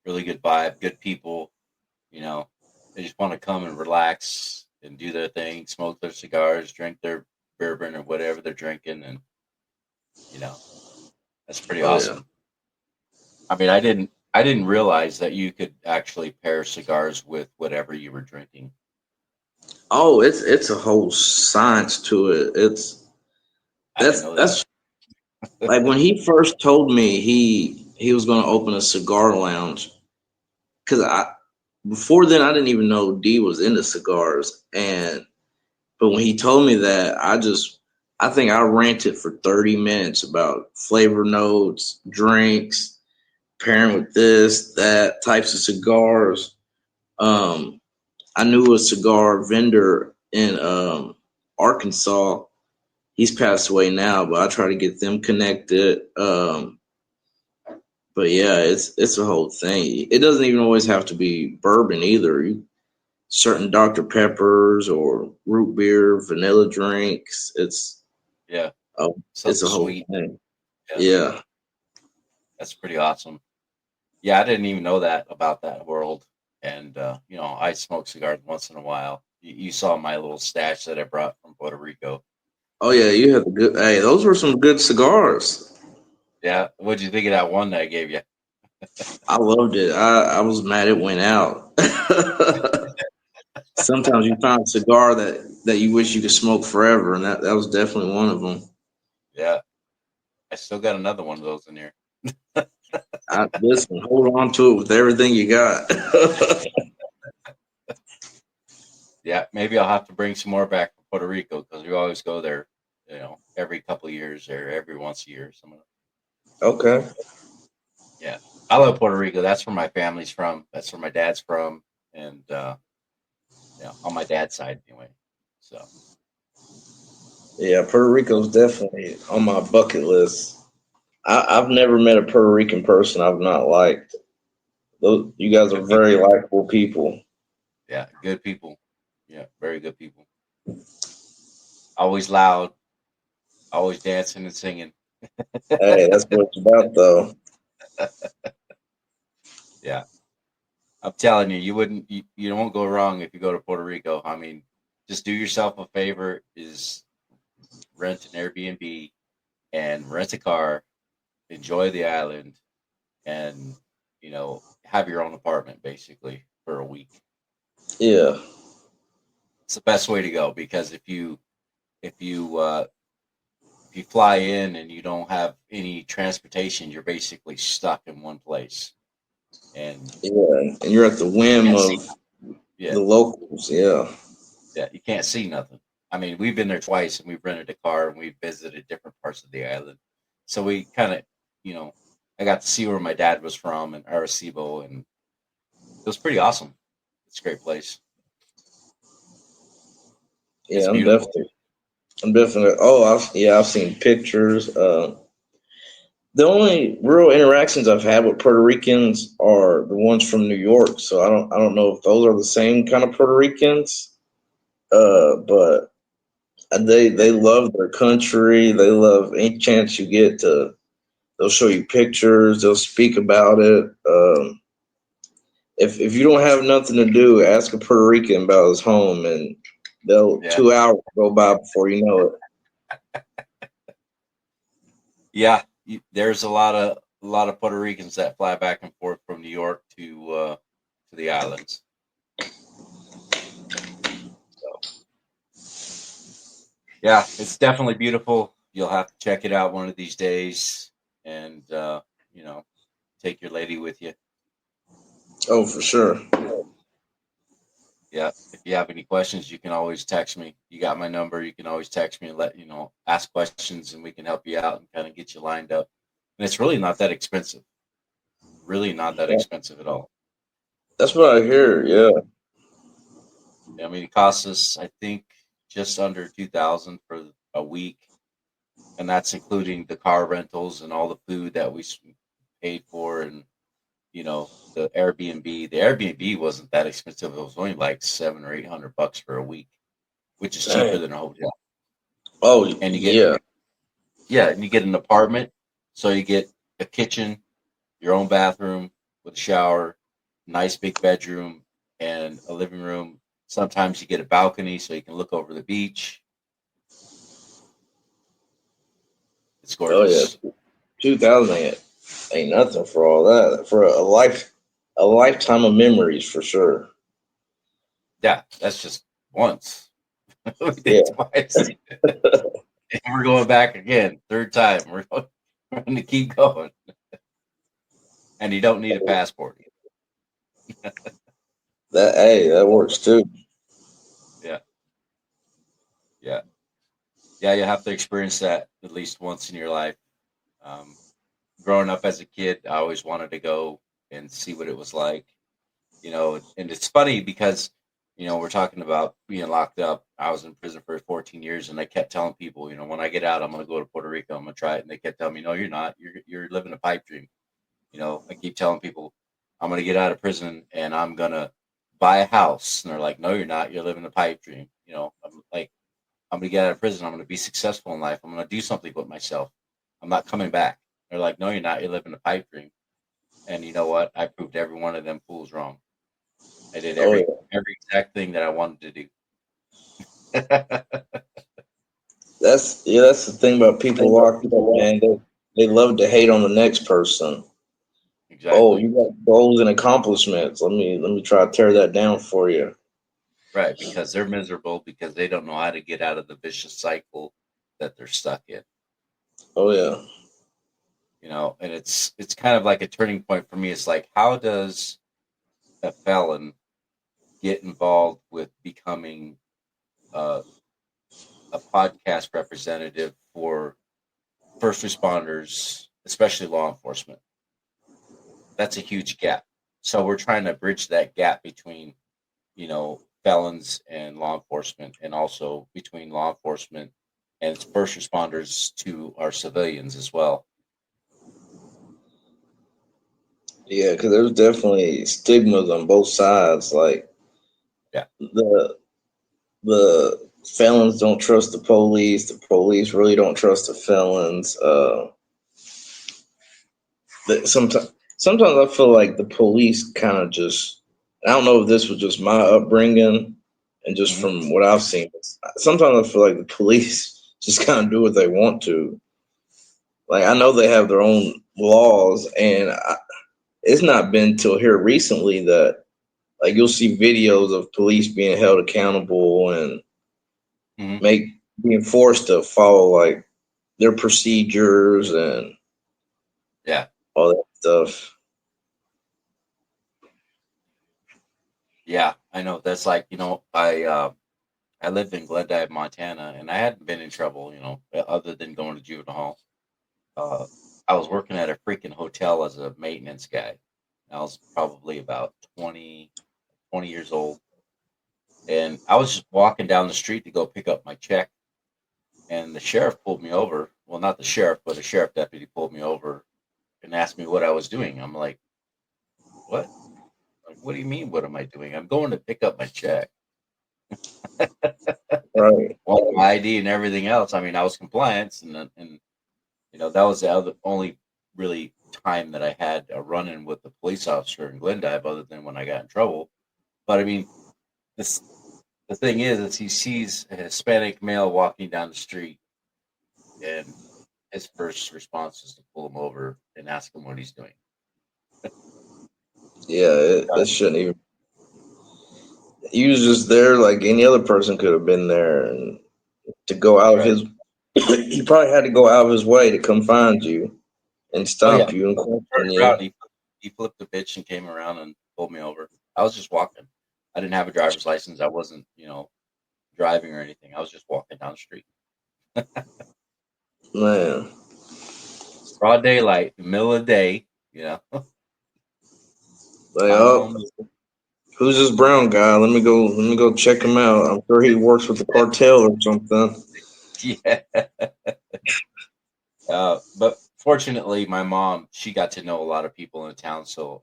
really good vibe, good people. You know, they just want to come and relax and do their thing, smoke their cigars, drink their bourbon or whatever they're drinking, and you know, that's pretty Oh yeah. awesome. I mean, I didn't realize that you could actually pair cigars with whatever you were drinking. Oh, it's a whole science to it. I didn't know that. That's like when he first told me he was going to open a cigar lounge. Because I before then I didn't even know D was into cigars, and but when he told me that, I think I ranted for 30 minutes about flavor notes, drinks, pairing with this, that, types of cigars. Um, I knew a cigar vendor in Arkansas. He's passed away now, but I try to get them connected. But yeah, it's a whole thing. It doesn't even always have to be bourbon either. Certain Dr. Peppers or root beer, vanilla drinks. Yeah, Oh, it's something a whole sweet. thing. Yeah, Yeah. that's pretty awesome. Yeah, I didn't even know that about that world. And I smoke cigars once in a while. You saw my little stash that I brought from Puerto Rico. Oh yeah, you had the good. Hey, those were some good cigars. Yeah, what'd you think of that one that I gave you? I loved it. I was mad it went out. Sometimes you find a cigar that you wish you could smoke forever, and that was definitely one of them. Yeah, I still got another one of those in here. Listen, hold on to it with everything you got. Yeah, maybe I'll have to bring some more back from Puerto Rico because we always go there, every couple of years or every once a year. Something. Okay. Yeah, I love Puerto Rico. That's where my family's from. That's where my dad's from, and on my dad's side anyway. So Yeah, Puerto Rico's definitely on my bucket list. I've never met a Puerto Rican person I've not liked. Those you guys are very likable people. yeah, good people. Yeah, very good people. Always loud, always dancing and singing. Hey, that's what it's about, though. Yeah, I'm telling you, you wouldn't, you won't go wrong if you go to Puerto Rico. I mean, just do yourself a favor: is rent an Airbnb and rent a car, enjoy the island, and have your own apartment basically for a week. Yeah, It's the best way to go because if you fly in and you don't have any transportation, you're basically stuck in one place, and yeah, and you're at the you whim can't see. of Yeah, the locals. Yeah, yeah, you can't see nothing. I mean, we've been there twice, and we've rented a car, and we've visited different parts of the island, so we kind of, you know, I got to see where my dad was from in Arecibo, and it was pretty awesome. It's a great place. yeah, It's beautiful. I'm definitely. Oh, I've seen pictures. The only real interactions I've had with Puerto Ricans are the ones from New York. So I don't know if those are the same kind of Puerto Ricans. But they love their country. They love any chance you get to. They'll show you pictures. They'll speak about it. If you don't have nothing to do, ask a Puerto Rican about his home, and they'll Yeah, 2 hours go by before you know it. yeah. There's a lot of Puerto Ricans that fly back and forth from New York to the islands. So yeah, it's definitely beautiful. you'll have to check it out one of these days, and take your lady with you. Oh, for sure. Yeah. If you have any questions, you can always text me. You got my number. You can always text me and ask questions, and we can help you out and kind of get you lined up. And it's really not that expensive. Really not that expensive at all. That's what I hear. Yeah. I mean, it costs us, I think, just under 2,000 for a week, and that's including the car rentals and all the food that we paid for, and the Airbnb. The Airbnb wasn't that expensive. It was only like $700 or $800 for a week, which is cheaper Dang. than a hotel. Oh, And yeah. and you get an apartment, so you get a kitchen, your own bathroom with a shower, nice big bedroom, and a living room. Sometimes you get a balcony so you can look over the beach. It's Oh, yeah. gorgeous. 2000 ain't nothing for all that. For a lifetime of memories for sure. Yeah, that's just once. We Yeah. did twice. And we're going back again, third time. We're going to keep going. And you don't need a passport. That works too. Yeah. Yeah. Yeah, you have to experience that at least once in your life. Um, Growing up as a kid, I always wanted to go and see what it was like. And it's funny because, we're talking about being locked up. I was in prison for 14 years, and I kept telling people, when I get out, I'm going to go to Puerto Rico. I'm going to try it. And they kept telling me, no, you're not. You're living a pipe dream. I keep telling people, I'm going to get out of prison and I'm going to buy a house. And they're like, no, you're not. You're living a pipe dream. I'm like, I'm going to get out of prison. I'm going to be successful in life. I'm going to do something with myself. I'm not coming back. They're like, no, you're not. You're living a pipe dream. And you know what? I proved every one of them fools wrong. I did Oh, every yeah. exact thing that I wanted to do. That's the thing about people locked up, man. They love to hate on the next person. Oh, Exactly. you got goals and accomplishments. Let me try to tear that down for you. Right. Because they're miserable because they don't know how to get out of the vicious cycle that they're stuck in. Oh, yeah. And it's kind of like a turning point for me. It's like, how does a felon get involved with becoming uh, a podcast representative for first responders, especially law enforcement? That's a huge gap. So we're trying to bridge that gap between, felons and law enforcement, and also between law enforcement and its first responders to our civilians as well. Yeah, because there's definitely stigmas on both sides. Like Yeah. the felons don't trust the police. The police really don't trust the felons. Sometimes I feel like the police kind of just. I don't know if this was just my upbringing and just Mm-hmm. from what I've seen. Sometimes I feel like the police just kind of do what they want to. Like I know they have their own laws, and it's not been till here recently that like you'll see videos of police being held accountable and Mm-hmm. being forced to follow like their procedures and Yeah. all that stuff. Yeah, I know. That's like, I lived in Glendive, Montana, and I hadn't been in trouble, other than going to juvenile hall. Uh, I was working at a freaking hotel as a maintenance guy. I was probably about 20 years old. And I was just walking down the street to go pick up my check. And the sheriff pulled me over. Well, not the sheriff, but a sheriff deputy pulled me over and asked me what I was doing. I'm like, what? Like, what do you mean? What am I doing? I'm going to pick up my check. Right. Well, my ID and everything else. I mean, I was compliant, and that was the only really time that I had a run-in with the police officer in Glendive, other than when I got in trouble. But I mean, this the thing is he sees a Hispanic male walking down the street, and his first response is to pull him over and ask him what he's doing. Yeah, it shouldn't even. He was just there like any other person could have been there, and to go out of Right. his he probably had to go out of his way to come find you and Oh yeah, stop you and question turned around. you. He flipped the bitch and came around and pulled me over. I was just walking. I didn't have a driver's license. I wasn't, driving or anything. I was just walking down the street. Man, Broad daylight, middle of the day. like, Minding my oh, own business. who's this brown guy? Let me go check him out. I'm sure he works with the cartel or something. Yeah. But fortunately, my mom, she got to know a lot of people in the town, so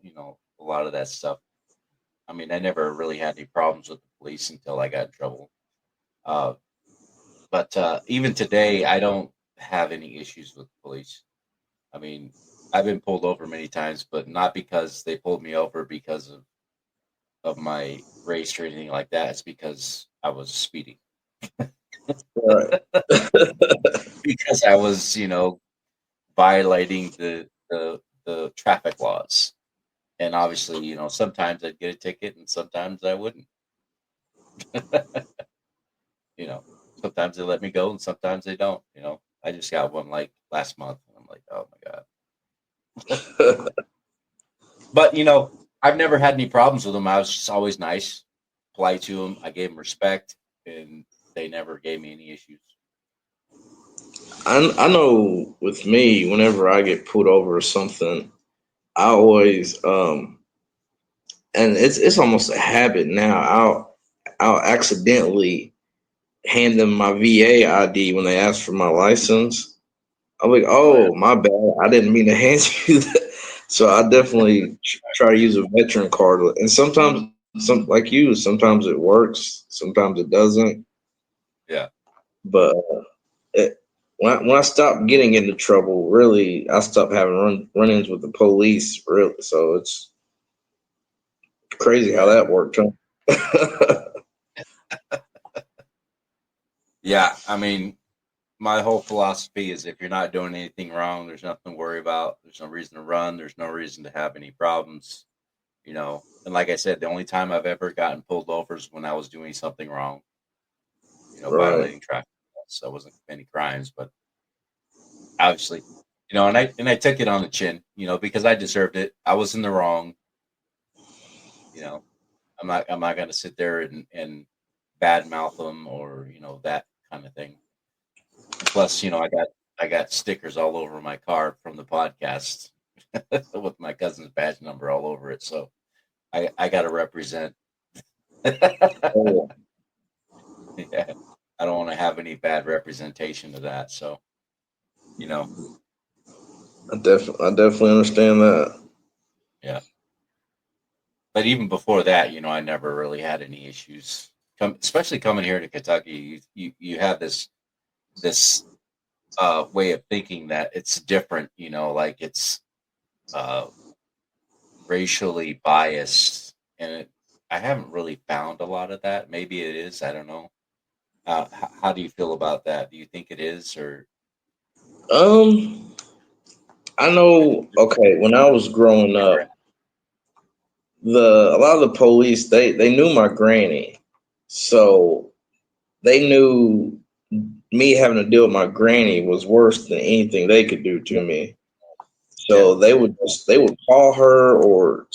a lot of that stuff. I mean, I never really had any problems with the police until I got in trouble. Uh, but even today, I don't have any issues with the police. I mean, I've been pulled over many times, but not because they pulled me over because of my race or anything like that. It's because I was speeding. Right. Because I was, violating the traffic laws. And obviously, sometimes I'd get a ticket and sometimes I wouldn't. you know, Sometimes they let me go and sometimes they don't. I just got one like last month and I'm like, oh my God. But, I've never had any problems with them. I was just always nice, polite to them. I gave them respect and they never gave me any issues. I know with me, whenever I get pulled over or something, I always and it's almost a habit now. I'll accidentally hand them my VA ID when they ask for my license. I'm like, Oh, yeah. oh, my bad. I didn't mean to hand you that. So I definitely try to use a veteran card. And sometimes, like you, sometimes it works, sometimes it doesn't. Yeah. But when I stopped getting into trouble, really, I stopped having run-ins with the police. Really, so it's crazy how Yeah. that worked. Huh? Yeah. I mean, my whole philosophy is if you're not doing anything wrong, there's nothing to worry about. There's no reason to run. There's no reason to have any problems. And like I said, the only time I've ever gotten pulled over is when I was doing something wrong, Right. violating traffic laws. So I wasn't committing crimes, but obviously, and I took it on the chin, because I deserved it. I was in the wrong. You know, I'm not going to sit there and badmouth them or that kind of thing. Plus, I got stickers all over my car from the podcast with my cousin's badge number all over it. So I got to represent. Oh, Yeah, I don't want to have any bad representation of that. So you know, I definitely understand that. yeah. But even before that, I never really had any issues. Especially coming here to Kentucky, you have this way of thinking that it's different. Like it's uh, racially biased, and I haven't really found a lot of that. Maybe it is. I don't know. How do you feel about that? Do you think it is, or Um, I know. Okay, when I was growing up, the a lot of the police they knew my granny, so they knew me having to deal with my granny was worse than anything they could do to me. yeah, So they would call her or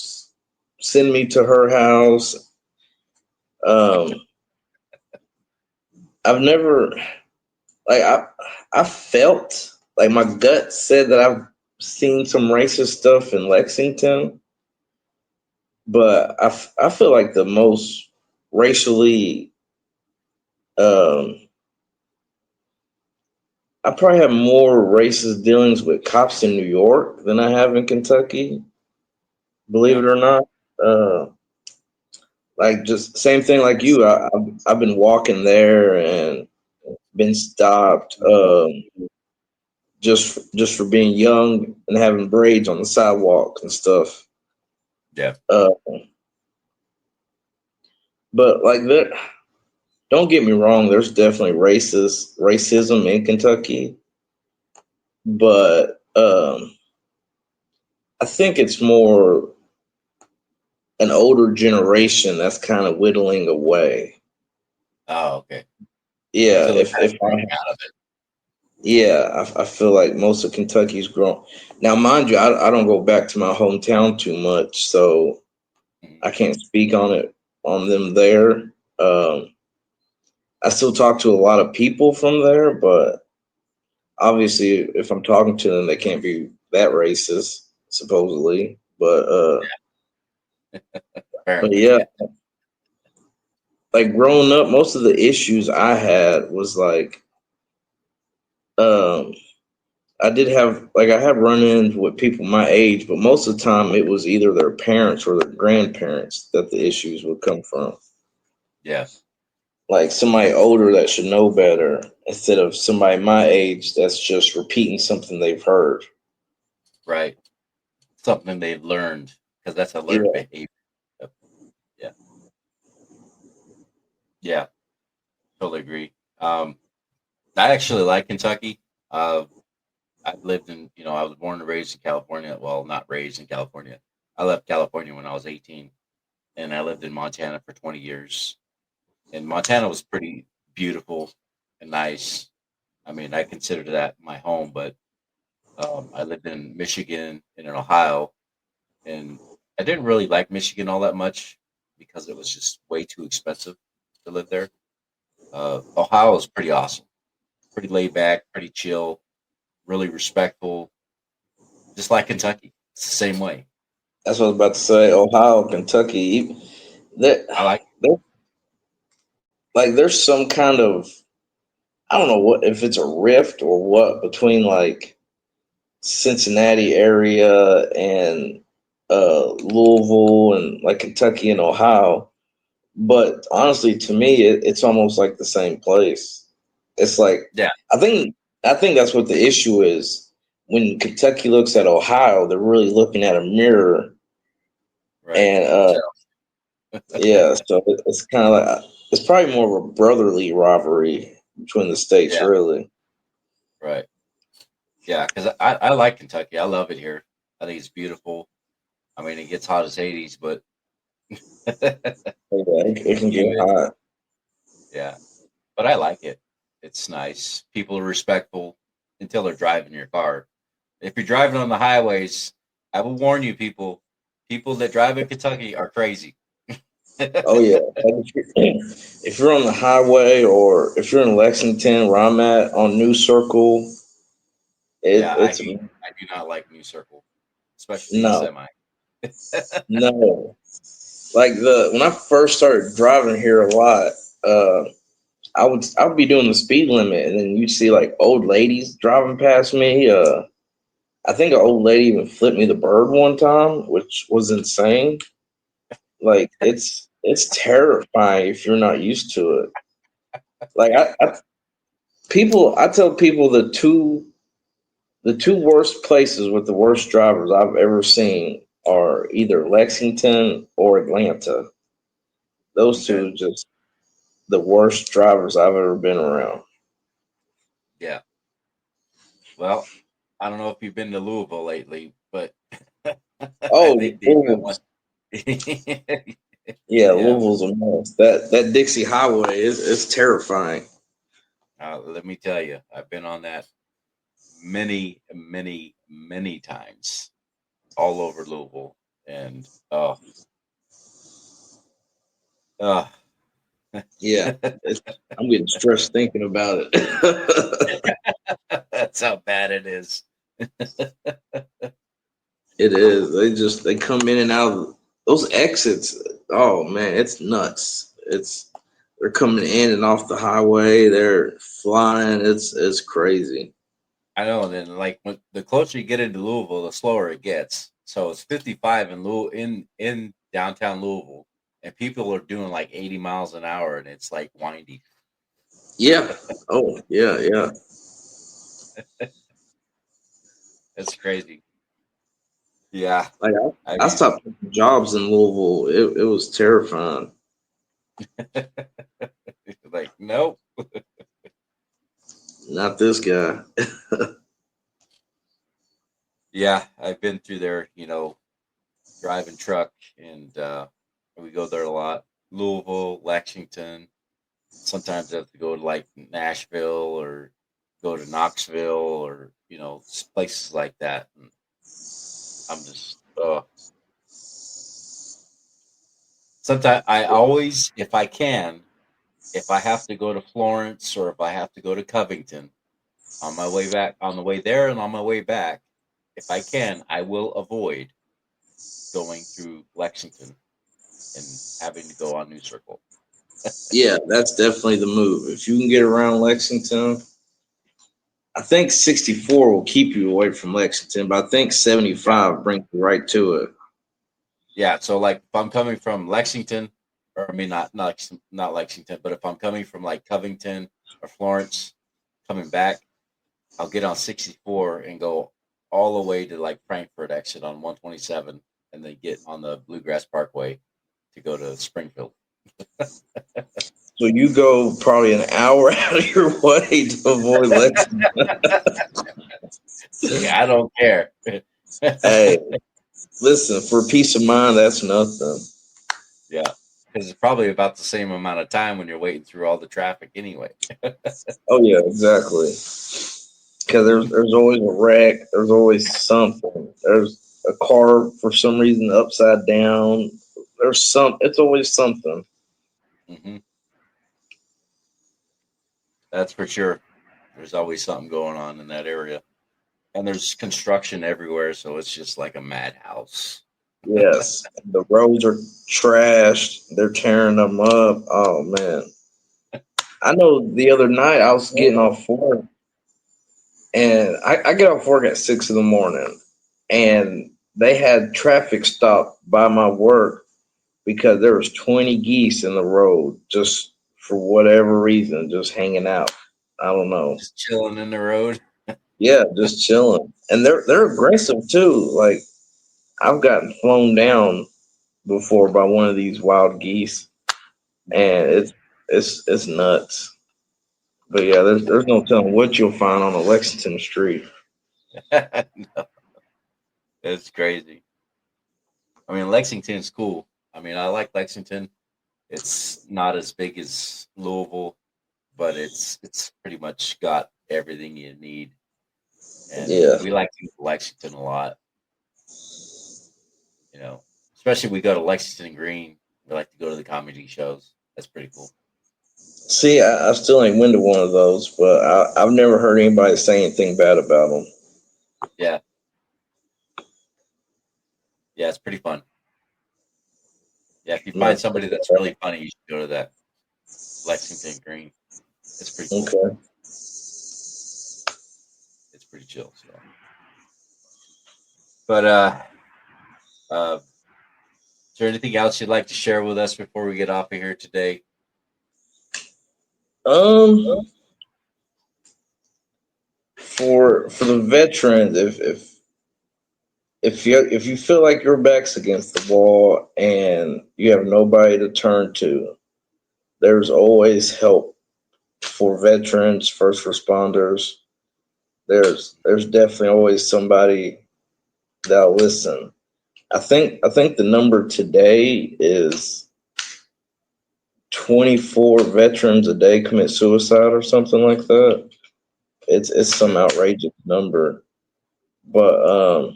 send me to her house. Um, I've never like I felt like my gut said that I've seen some racist stuff in Lexington, but I feel like the most racially um, I probably have more racist dealings with cops in New York than I have in Kentucky. Believe yeah, it or not, uh, like just same thing like you. I've been walking there and been stopped just for being young and having braids on the sidewalk and stuff. yeah, Uh, but like that, don't get me wrong. There's definitely racism in Kentucky, but I think it's more an older generation that's kind of whittling away. Oh, okay. Yeah, So they're kind of if I growing out of it. Yeah, I feel like most of Kentucky's grown. Now, mind you, I don't go back to my hometown too much, so Mhm. I can't speak on it on them there. I still talk to a lot of people from there, but obviously, if I'm talking to them, they can't be that racist, supposedly. But Apparently. yeah, like growing up, most of the issues I had was like, um, I did have like I have run-ins with people my age, but most of the time it was either their parents or their grandparents that the issues would come from. Yeah, Like somebody older that should know better instead of somebody my age that's just repeating something they've heard. right. Something they've learned because that's a learned Yeah. behavior. Yep. Yeah, yeah, totally agree. I actually like Kentucky. Uh, I've lived in, I was born and raised in California. Well, not raised in California. I left California when I was 18, and I lived in Montana for 20 years. And Montana was pretty beautiful and nice. I mean, I considered that my home, but I lived in Michigan and in Ohio, and I didn't really like Michigan all that much because it was just way too expensive to live there. Ohio is pretty awesome, pretty laid back, pretty chill, really respectful, just like Kentucky. It's the same way. That's what I was about to say. Ohio, Kentucky, there, I like there, like there's some kind of I don't know what if it's a rift or what between like Cincinnati area and Louisville and like Kentucky and Ohio. But honestly, to me, it's almost like the same place. It's like yeah, I think I think that's what the issue is. When Kentucky looks at Ohio, they're really looking at a mirror, right. and You can tell. yeah, so it's kind of like it's probably more of a brotherly rivalry between the states, Yeah, really. right. Yeah, because I like Kentucky. I love it here. I think it's beautiful. I mean, it gets hot as Hades, but Yeah, it can get humid. hot. Yeah, but I like it. It's nice. People are respectful until they're driving your car. If you're driving on the highways, I will warn you, people. People that drive in Kentucky are crazy. Oh yeah, like if you're on the highway or if you're in Lexington, where I'm at on New Circle, Yeah, it's I do not like New Circle, especially the no, semi. no. Like the when I first started driving here a lot, uh, I would be doing the speed limit, and then you'd see like old ladies driving past me. I think an old lady even flipped me the bird one time, which was insane. Like it's terrifying if you're not used to it. Like I tell people the two worst places with the worst drivers I've ever seen are either Lexington or Atlanta. Those Okay. two are just the worst drivers I've ever been around. Yeah. Well, I don't know if you've been to Louisville lately, but I Oh, think they've got one. Louisville's, yeah, Yeah. Louisville's a mess. That Dixie Highway is terrifying. Let me tell you, I've been on that many, many, many times all over Louisville, and oh, Yeah, I'm getting stressed thinking about it. that's how bad it is. It is. They come in and out of those exits. Oh man, it's nuts. They're coming in and off the highway. They're flying. It's crazy. I know. And then, like, when the closer you get into Louisville, the slower it gets. So it's 55 in in downtown Louisville, and people are doing like 80 miles an hour, and it's like windy. Yeah. Oh yeah, yeah. It's crazy. Yeah, Like I I mean, stopped taking jobs in Louisville. It was terrifying. like, nope. Not this guy. Yeah, I've been through there. Driving truck, and we go there a lot. Louisville, Lexington. Sometimes I have to go to like Nashville or go to Knoxville or places like that. And I'm just sometimes I always, if I can, if I have to go to Florence or if I have to go to Covington on my way back, on the way there and on my way back, if I can, I will avoid going through Lexington and having to go on New Circle. Yeah, that's definitely the move. If you can get around Lexington, I think 64 will keep you away from Lexington, but I think 75 brings you right to it. Yeah, so like if I'm coming from Lexington, or I mean not Lexington, but if I'm coming from like Covington or Florence, coming back, I'll get on 64 and go all the way to like Frankfurt exit on 127, and then get on the Bluegrass Parkway to go to Springfield. So you go probably an hour out of your way to avoid Lexington. Yeah, I don't care. Hey, listen, for peace of mind, that's nothing. Yeah, because it's probably about the same amount of time when you're waiting through all the traffic anyway. Oh yeah, exactly. Because there's always a wreck. There's always something. There's a car for some reason upside down. There's some. It's always something. Hmm. That's for sure. There's always something going on in that area. And there's construction everywhere, so it's just like a madhouse. Yes, the roads are trashed. They're tearing them up. Oh man, I know. The other night I was getting off work, and I get off work at 6 in the morning, and they had traffic stopped by my work because there was 20 geese in the road just for whatever reason, just hanging out. I don't know. Just chilling in the road. Yeah, just chilling, and they're aggressive too. Like I've gotten flown down before by one of these wild geese, and it's nuts. But yeah, there's no telling what you'll find on a Lexington street. No, it's crazy. I mean, Lexington's cool. I mean, I like Lexington. It's not as big as Louisville, but it's pretty much got everything you need. And Yeah, we like to go to Lexington a lot, you know. Especially we go to Lexington Green. We like to go to the comedy shows. That's pretty cool. see, I still ain't been to one of those, but I've never heard anybody say anything bad about them. Yeah, yeah, it's pretty fun. Yeah, if you find No. somebody that's really funny, you should go to that Lexington Green. It's pretty cool. Okay. It's pretty chill. So, but is there anything else you'd like to share with us before we get off of here today? Um, for the veterans, if you feel like your back's against the wall and you have nobody to turn to, there's always help for veterans, first responders. There's definitely always somebody that'll listen. I think the number today is 24 veterans a day commit suicide or something like that. It's some outrageous number, but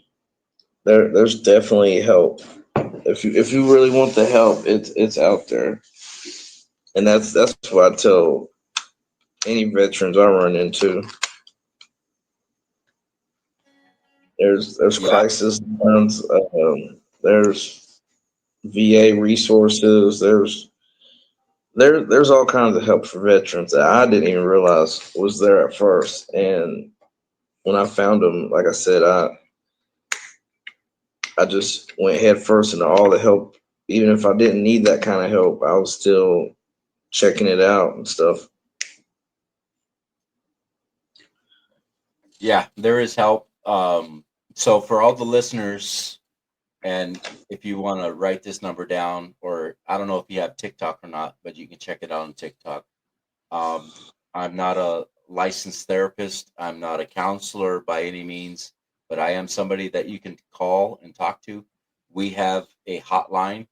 there's definitely help. If you really want the help, it's out there, and that's what I tell any veterans I run into. There's Yeah, crisis funds, there's VA resources, there's all kinds of help for veterans that I didn't even realize was there at first, and when I found them, like I said, I just went head first into all the help. Even if I didn't need that kind of help, I was still checking it out and stuff. yeah, there is help. So for all the listeners, and if you want to write this number down, or I don't know if you have TikTok or not, but you can check it out on TikTok. Um, I'm not a licensed therapist. I'm not a counselor by any means, but I am somebody that you can call and talk to. We have a hotline,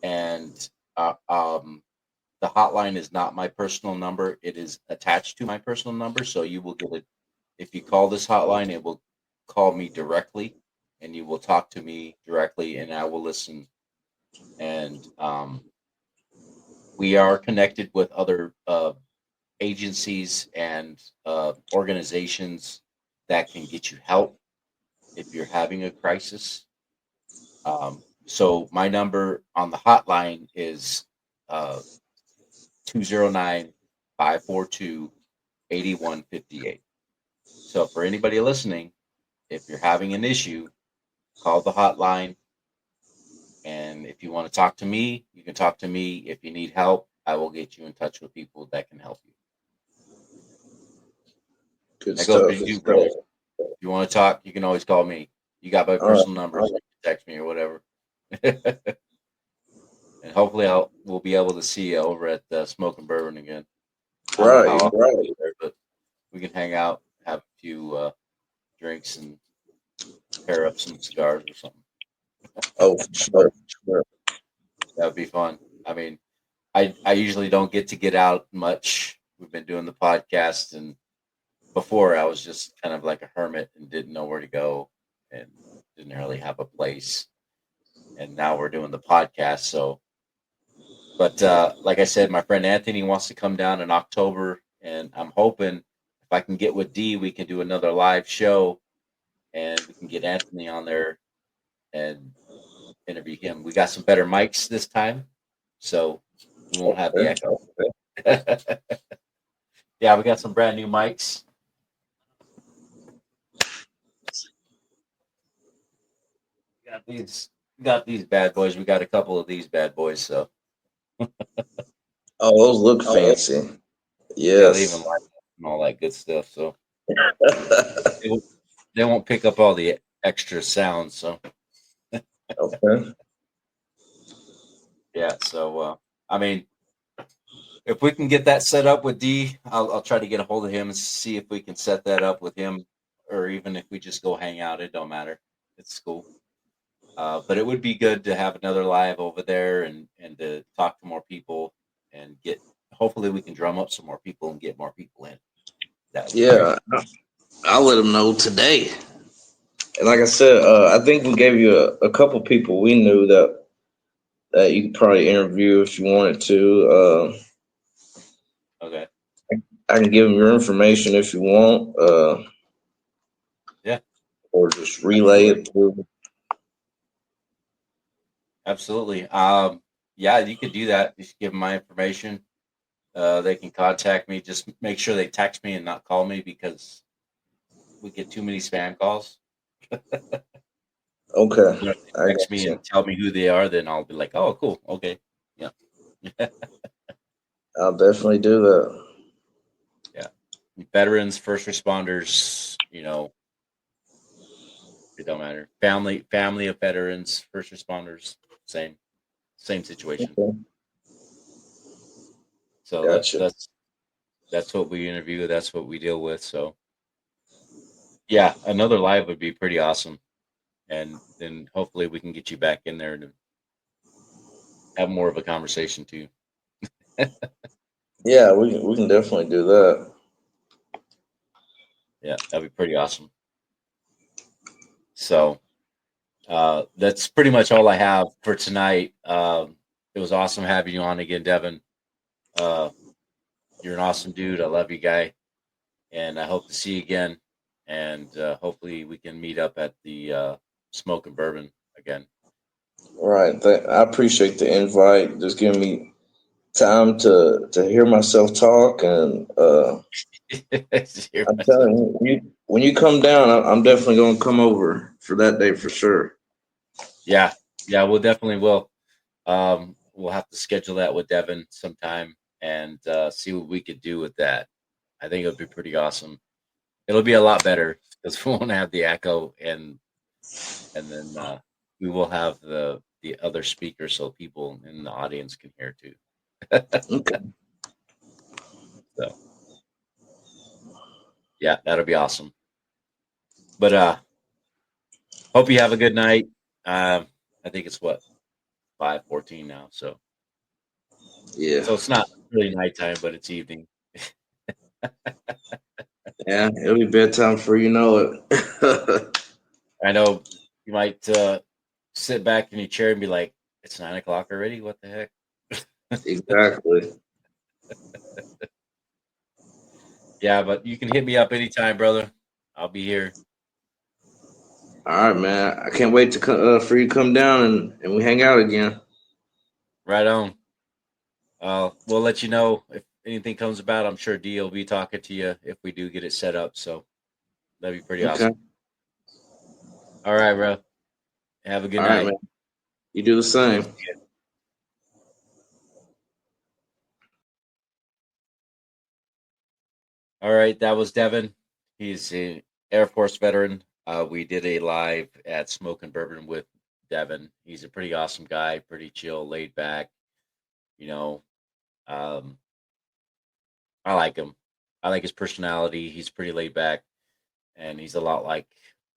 and uh, um, the hotline is not my personal number. It is attached to my personal number. So you will get it. If you call this hotline, it will call me directly and you will talk to me directly and I will listen. And we are connected with other agencies and organizations that can get you help if you're having a crisis. So my number on the hotline is uh, 209 So for anybody listening, if you're having an issue, call the hotline. And if you want to talk to me, you can talk to me. If you need help, I will get you in touch with people that can help you. Good That goes for stuff. you, bro. If you want to talk, you can always call me. You got my All right. personal number, so you can text me or whatever. And hopefully we'll be able to see you over at Smoke and Bourbon again. I don't know how often we'll be there, but we can hang out, have a few drinks, and pair up some cigars or something. Oh, for sure. Sure. That would be fun. I mean, I usually don't get to get out much. We've been doing the podcast, and before I was just kind of like a hermit and didn't know where to go and didn't really have a place. And now we're doing the podcast, so. But like I said, my friend Anthony wants to come down in October, and I'm hoping if I can get with D, we can do another live show, and we can get Anthony on there and interview him. We got some better mics this time, so we won't have the echo. Yeah, we got some brand new mics. Got these bad boys. We got a couple of these bad boys, so Oh, those look fancy. yeah, they even Yes. like and all that good stuff. So they they won't pick up all the extra sounds. So Okay. yeah, so I mean, if we can get that set up with D, I'll try to get a hold of him and see if we can set that up with him, or even if we just go hang out. It don't matter. It's cool. But it would be good to have another live over there and to talk to more people and get. Hopefully, we can drum up some more people and get more people in. That would be great. Yeah, I'll let them know today. And like I said, I think we gave you a couple people we knew that you could probably interview if you wanted to. Okay. I can give them your information if you want, Yeah. or just relay it through. Absolutely. Yeah, you could do that. Just give them my information. They can contact me. Just make sure they text me and not call me because we get too many spam calls. Okay, You know, if I they text got me and you. tell me who they are, then I'll be like, oh, cool. Okay. Yeah. I'll definitely do that. Yeah. Veterans, first responders, it don't matter. Family of veterans, first responders, same situation. Okay, So gotcha. that's what we interview. That's what we deal with. So yeah, another live would be pretty awesome. And then hopefully we can get you back in there to have more of a conversation too. Yeah, we can definitely do that. Yeah, that'd be pretty awesome. So that's pretty much all I have for tonight. It was awesome having you on again, Devin. Uh, you're an awesome dude. I love you, guy, and I hope to see you again. And hopefully we can meet up at the Smoke and Bourbon again. Right. I appreciate the invite. Just giving me time to hear myself talk, and Hear I'm myself. telling you, when you come down, I'm definitely going to come over for that day for sure. Yeah, yeah, we'll definitely will. We'll have to schedule that with Devin sometime and see what we could do with that. I think it would be pretty awesome. It'll be a lot better because we won't have the echo and then we will have the other speaker so people in the audience can hear too. Okay. So yeah, that'll be awesome. But hope you have a good night. I think it's what 5:14 now. So Yeah, So it's not really nighttime, but it's evening. yeah, it'll be bedtime before you know it. I know you might sit back in your chair and be like, "It's 9 o'clock already. What the heck?" Exactly. Yeah, but you can hit me up anytime, brother. I'll be here. All right, man. I can't wait to for you to come down and we hang out again. Right on. We'll let you know if anything comes about. I'm sure D will be talking to you if we do get it set up. So that'd be pretty Okay. awesome. All right, bro. Have a good All right, night. man. You do the same. All right, that was Devin. He's an Air Force veteran. We did a live at Smoke and Bourbon with Devin. He's a pretty awesome guy, pretty chill, laid back. You know, um, I like him. I like his personality. He's pretty laid back, and he's a lot like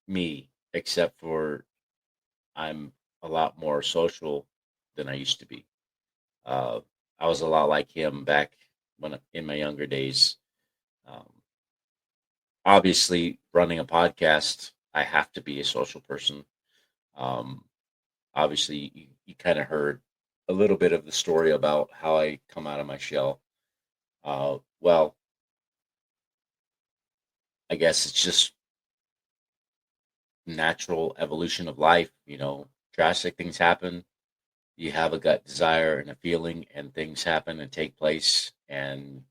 me, except for I'm a lot more social than I used to be. Uh, I was a lot like him back when in my younger days. Um, Obviously, running a podcast, I have to be a social person. Um, Obviously, you kind of heard a little bit of the story about how I come out of my shell. Well, I guess it's just natural evolution of life. Drastic things happen. You have a gut desire and a feeling, and things happen and take place, and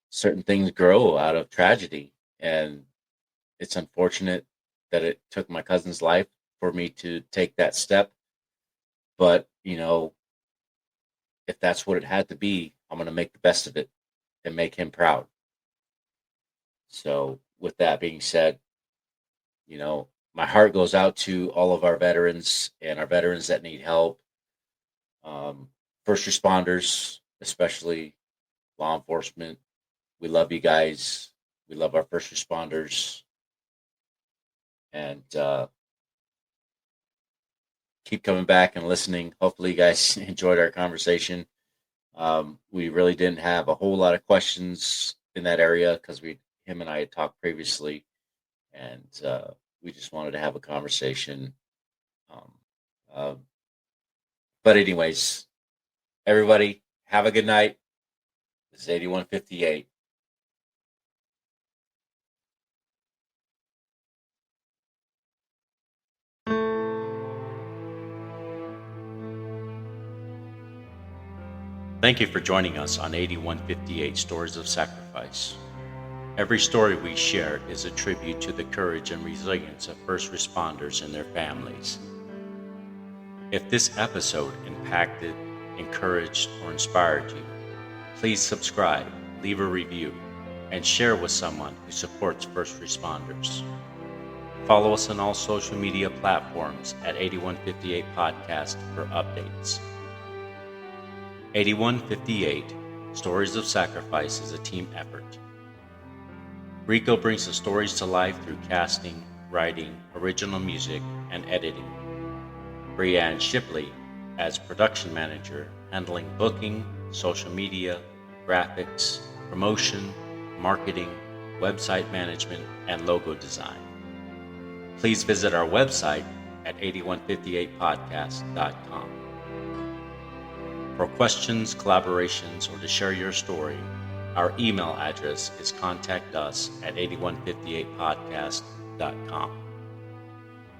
certain things grow out of tragedy. And it's unfortunate that it took my cousin's life for me to take that step. But, if that's what it had to be, I'm going to make the best of it and make him proud. So, with that being said, my heart goes out to all of our veterans and our veterans that need help, um, first responders, especially law enforcement. We love you guys. We love our first responders. And keep coming back and listening. Hopefully, you guys enjoyed our conversation. We really didn't have a whole lot of questions in that area because him and I had talked previously, and we just wanted to have a conversation. Um, uh, but anyways, everybody have a good night. This is 8158. Thank you for joining us on 8158 Stories of Sacrifice. Every story we share is a tribute to the courage and resilience of first responders and their families. If this episode impacted, encouraged, or inspired you, please subscribe, leave a review, and share with someone who supports first responders. Follow us on all social media platforms at 8158 Podcast for updates. 8158 Stories of Sacrifice is a team effort. Rico brings the stories to life through casting, writing, original music, and editing. Brianne Shipley as production manager, handling booking, social media, graphics, promotion, marketing, website management, and logo design. Please visit our website at 8158podcast.com. For questions, collaborations, or to share your story, our email address is contactus@8158podcast.com.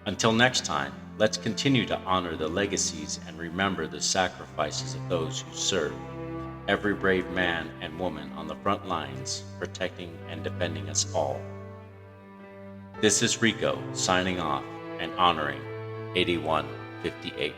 Until next time, let's continue to honor the legacies and remember the sacrifices of those who serve, every brave man and woman on the front lines, protecting and defending us all. This is Rico signing off and honoring 8158.